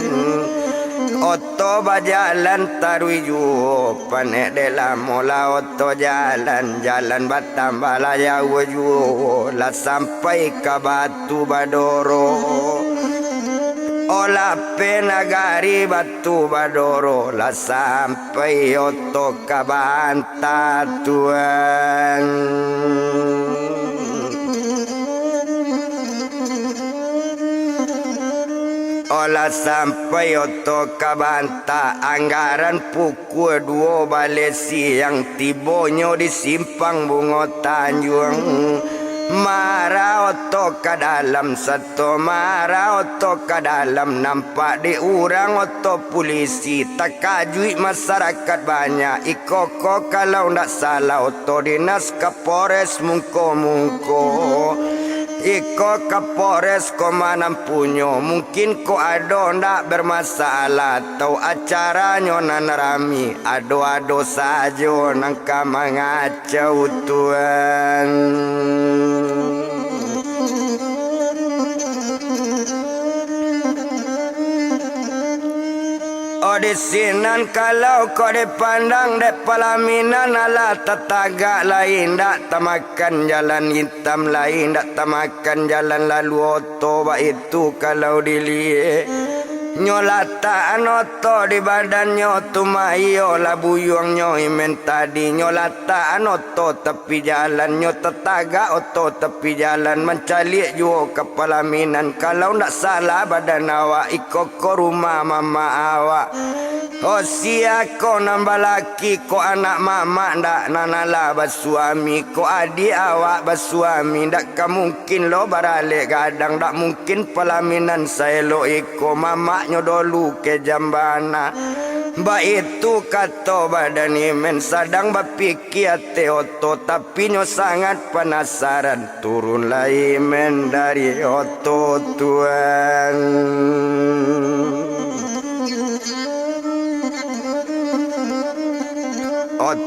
Oto bajalan taruju panek dela mola oto jalan Batam balaya waju la sampai ke Batu Badoro ola penagari Batu Badoro la sampai oto ke Bantatuan. Olah sampai oto kabanta anggaran pukul 2 balik siang tibonyo di simpang Bungo Tanjung. Mara oto ke dalam satu mara oto ke dalam nampak di urang oto polisi takajui masyarakat banyak ikoko kalau ndak salah oto dinas Kapolres mungko Iko Kapolres komandan punyo mungkin ko ado ndak bermasalah tau acaranya nan rami ado sajo nangka mengacau tuan. Odisinan kalau kau dipandang dek pelaminan ala tetaga lain dak tamakan jalan hitam lain dak tamakan jalan lalu oto itu kalau dilihat nyolataan oto di badannya tumayo la buyuangnya imen tadi nyolataan oto tepi jalannya tetaga oto tepi jalan mencalik juga ke pelaminan kalau ndak salah badan awak ikoko rumah mama awak. Oh sia ko nambah laki ko anak mama ndak nanala basuami ko adik awak basuami ndak mungkin lo baralik kadang ndak mungkin pelaminan saya lo iko mamaknya dulu ke jambana ba itu kata badan imen sadang bapikir teoto tapi nyo sangat penasaran turunlah imen dari oto tuan.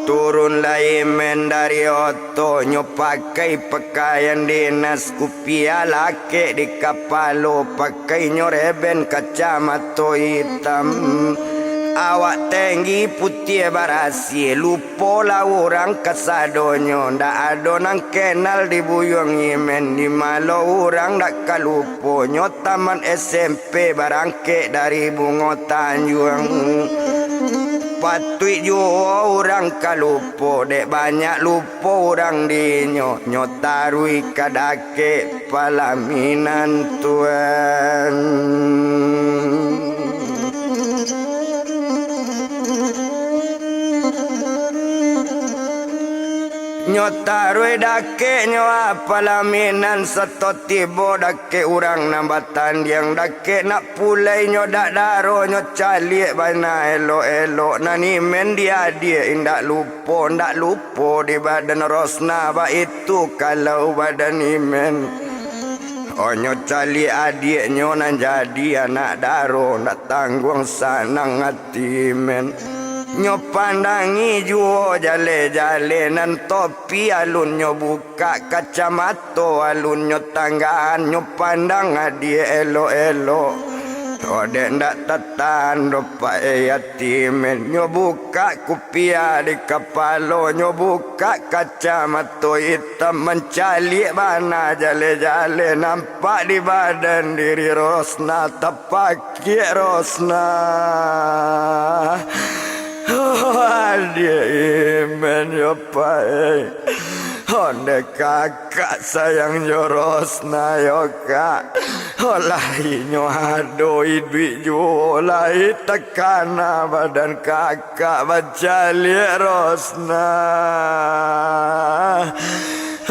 Turunlah imen dari oto nyo pakai pakaian dinas kupia laki di kapalo pakai nyo reben kacamata hitam awak tinggi putih barasi lupola orang kasadonyo ndak ado nang kenal di buyung imen di malo orang ndak kalupo nyo taman SMP barangke dari Bungo Tanjung. Patui jo orang kalupo dek banyak lupo orang dinyo nyotarui kadake pelaminan tuan. Nyotarui dake nyo pelaminan satu tibo dake urang nambatan yang dake nak pulai nyo dak daro nyo calik bana elo nani men dia indak lupo di badan Rosna ba itu kalau badan imen oh nyo calik adik nyo nan jadi anak daro ndak tanggung sanang hati men. Nyo pandangi juo jale nan topi alun nyo buka kacamata alun nyo tanggaan nyo pandang adi elo ode ndak tatan dopa yatimen nyo buka kupia di kepala nyo buka kacamata hitam mencalik bana jale nampak di badan diri Rosna tapaki Rosna. Oh adik imen yo pai onde kakak sayang yo Rosna yo kak olai nyo adoi duit jo olai tekana badan kakak bacali Rosna.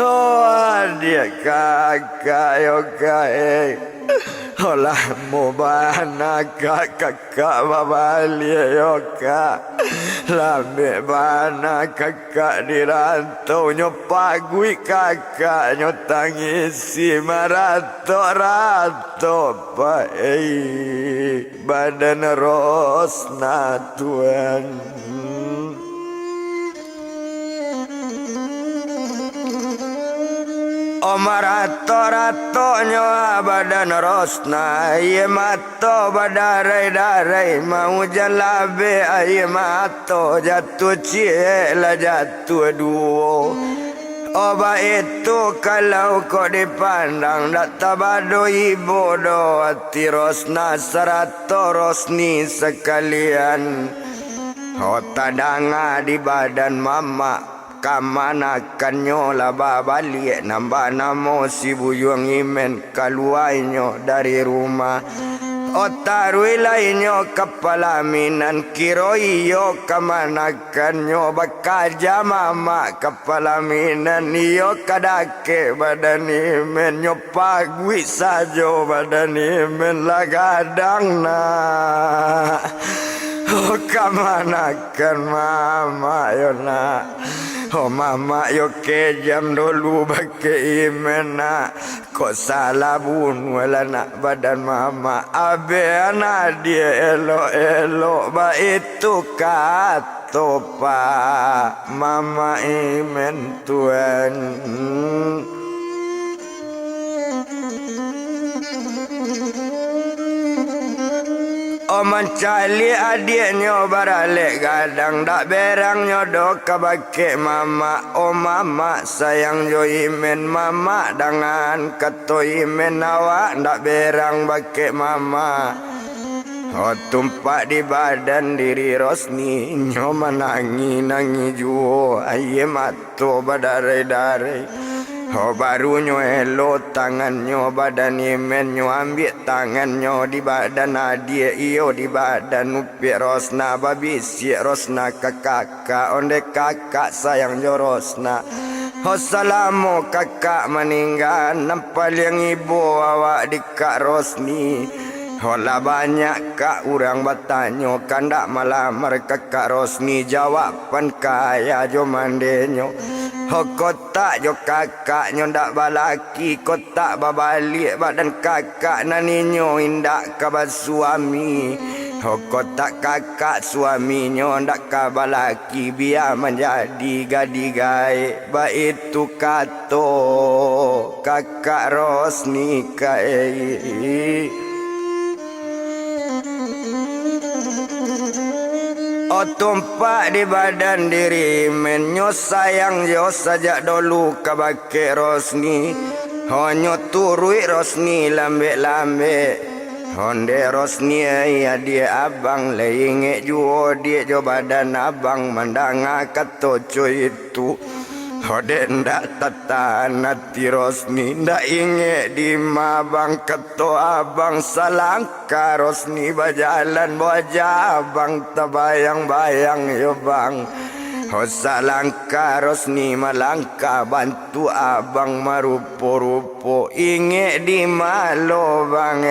Oh adik kakak yo kak olah mo bana kakak babali yo kak lambe bana kakak di rantau nyo pagui kakak nyo tangisi marato pai badan Rosna tuan. Rato nyo badan rosna Ye mato badarai-darai Mau jalabe aye mato Jatuh ciela jatuh duo Oba itu kalau kau dipandang Tak tabado ibu do Hati rosna serato rosni sekalian Tadanga di badan mama Kamana kanyo laba balik Nambah namo si buyung imen Kaluainyo dari rumah Otarui lainyo kepalaminan Kiroiyo kamana kanyo Bakaja mama kepalaminan Iyo kadake badan imen Nyo pagwi sajo badan imen Lagadang na kamana kan mama yo na mama yo kejam dulu bake imena Kok salah wala nak badan mama Abe anak dia elok-elok Ba itu katopa Mama imen tuan Mencali adiknya baralik gadang Tak berang nyodo kabake mama mama sayang jo imen mama Dengan keto imen awak Tak berang bake mama tumpak di badan diri Rosni Nyo menangi juo Aye mato badarai-darai baru nyo elo tangan nyo badan imen nyo ambil tangan nyo di badan adik iyo di badan upik Rosna babi siak Rosna kakak onde kakak sayang jo Rosna Assalamu kakak meninggal nampak yang ibu awak di kak Rosni Hola banyak kak orang bertanya Kandak malamar kakak Rosni Jawapan kaya jo mandenyo kotak jo kakaknya ndak balaki Kotak babalik badan kakak naninyo indak kabar suami kotak kakak suaminya ndak kabar laki Biar menjadi gadigai Ba itu kato kakak Rosni kai tumpak di badan diri Menyo sayang jo sajak dulu kabake Rosni Honyo turui Rosni lambe-lambe Honde Rosni ya dia abang Leinge juo dia jo badan abang Mandanga katoco itu Hode ndak tatan hati Rosni Ndak inge di mabang keto abang Salangka Rosni bajalan boja abang Tabayang-bayang yo bang Salangka Rosni malangka Bantu abang marupo-rupo Inge di malo bang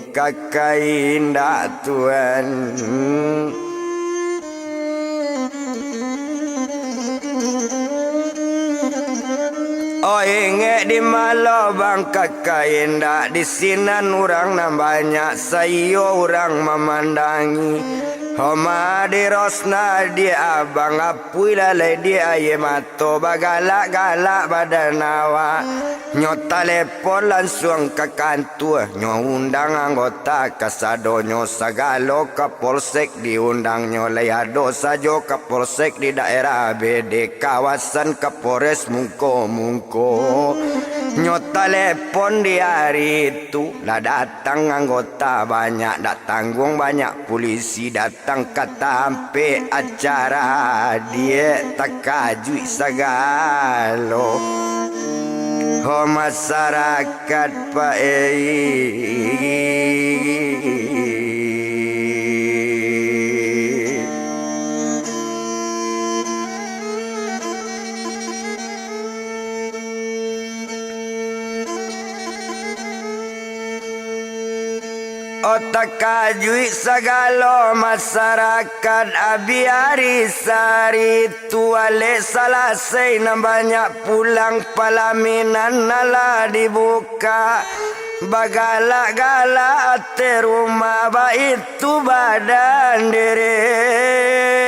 Kakak indah tuan inge di malo bang kakak indah Di sinan orang na banyak Sayo orang memandangi Homa di Rosna di abang Apui lalai di aye mato Bagalak-galak badan awak Nyo telepon langsung ke kantor Nyo undang anggota kasado Nyo sagalo ke polsek diundang Nyo layado sajo ke polsek di daerah BD Kawasan ke Polres Mungko Nyo telepon di hari itu Lah datang anggota banyak Tak tanggung banyak polisi Datang kata sampai acara Dia tak kajui segalo masyarakat Pak Otak kajui segala masyarakat Abiari sari tuale salasai banyak pulang palaminan nala dibuka Bagalak-galak te rumah ba itu badan diri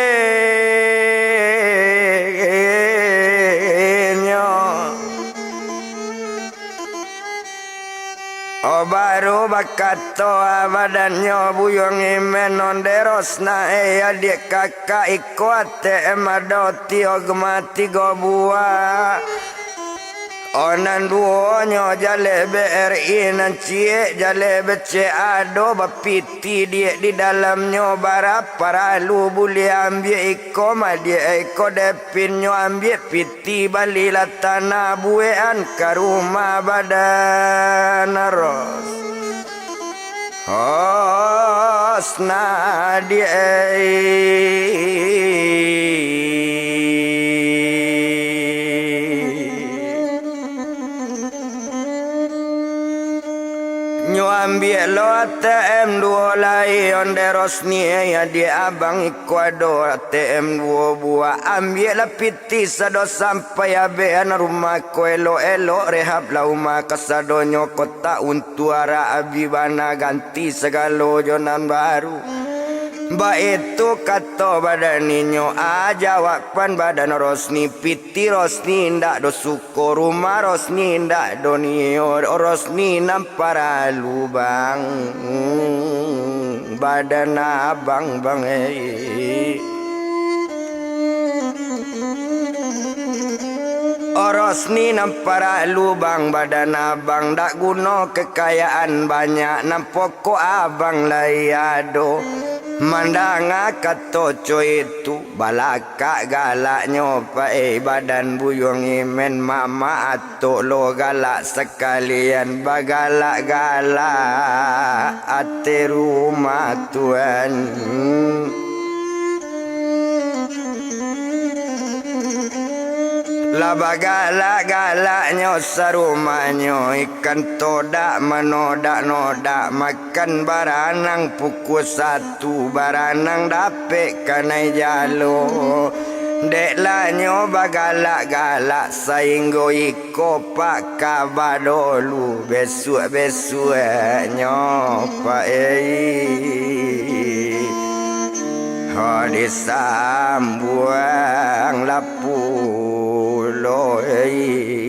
O baru bakato badannya buyong imen onderosna adik kakak ikuate emadoti ogmati go buah onan duonyo jale BRI nan cie jale bece ado bapiti dia di dalamnya barap para lu boleh ambil iko dia iko depinyo ambil piti balila tanah buean ke rumah badan ros hosna dia nyo ambil lo ATM dua lai onderos ni ya dia abang ikuado ATM dua buah ambil lah piti sado sampai abean rumah ko elo rehab lah rumah kasadonyo kota untuara abibana ganti segala jonan baru ba itu kata badan ninyo jawabkan badan Rosni piti Rosni ndak do suko rumah Rosni ndak do niyo Rosni nampara lubang badan abang bang Rosni nampara lubang badan abang dak guna kekayaan banyak nampoko abang layado mandanga katoco itu balaka galaknya badan buyong imen mama atuk lo galak sekalian bagalak-galak ate rumah Tuhan Laba galak-galaknya sarumanya ikan todak menodak-nodak makan baranang pukul 1 baranang dapet kanai jalo dek lanyo bagalak-galak sainggo iko pak kabadolu besuk-besuknya pak disambuang lapu loi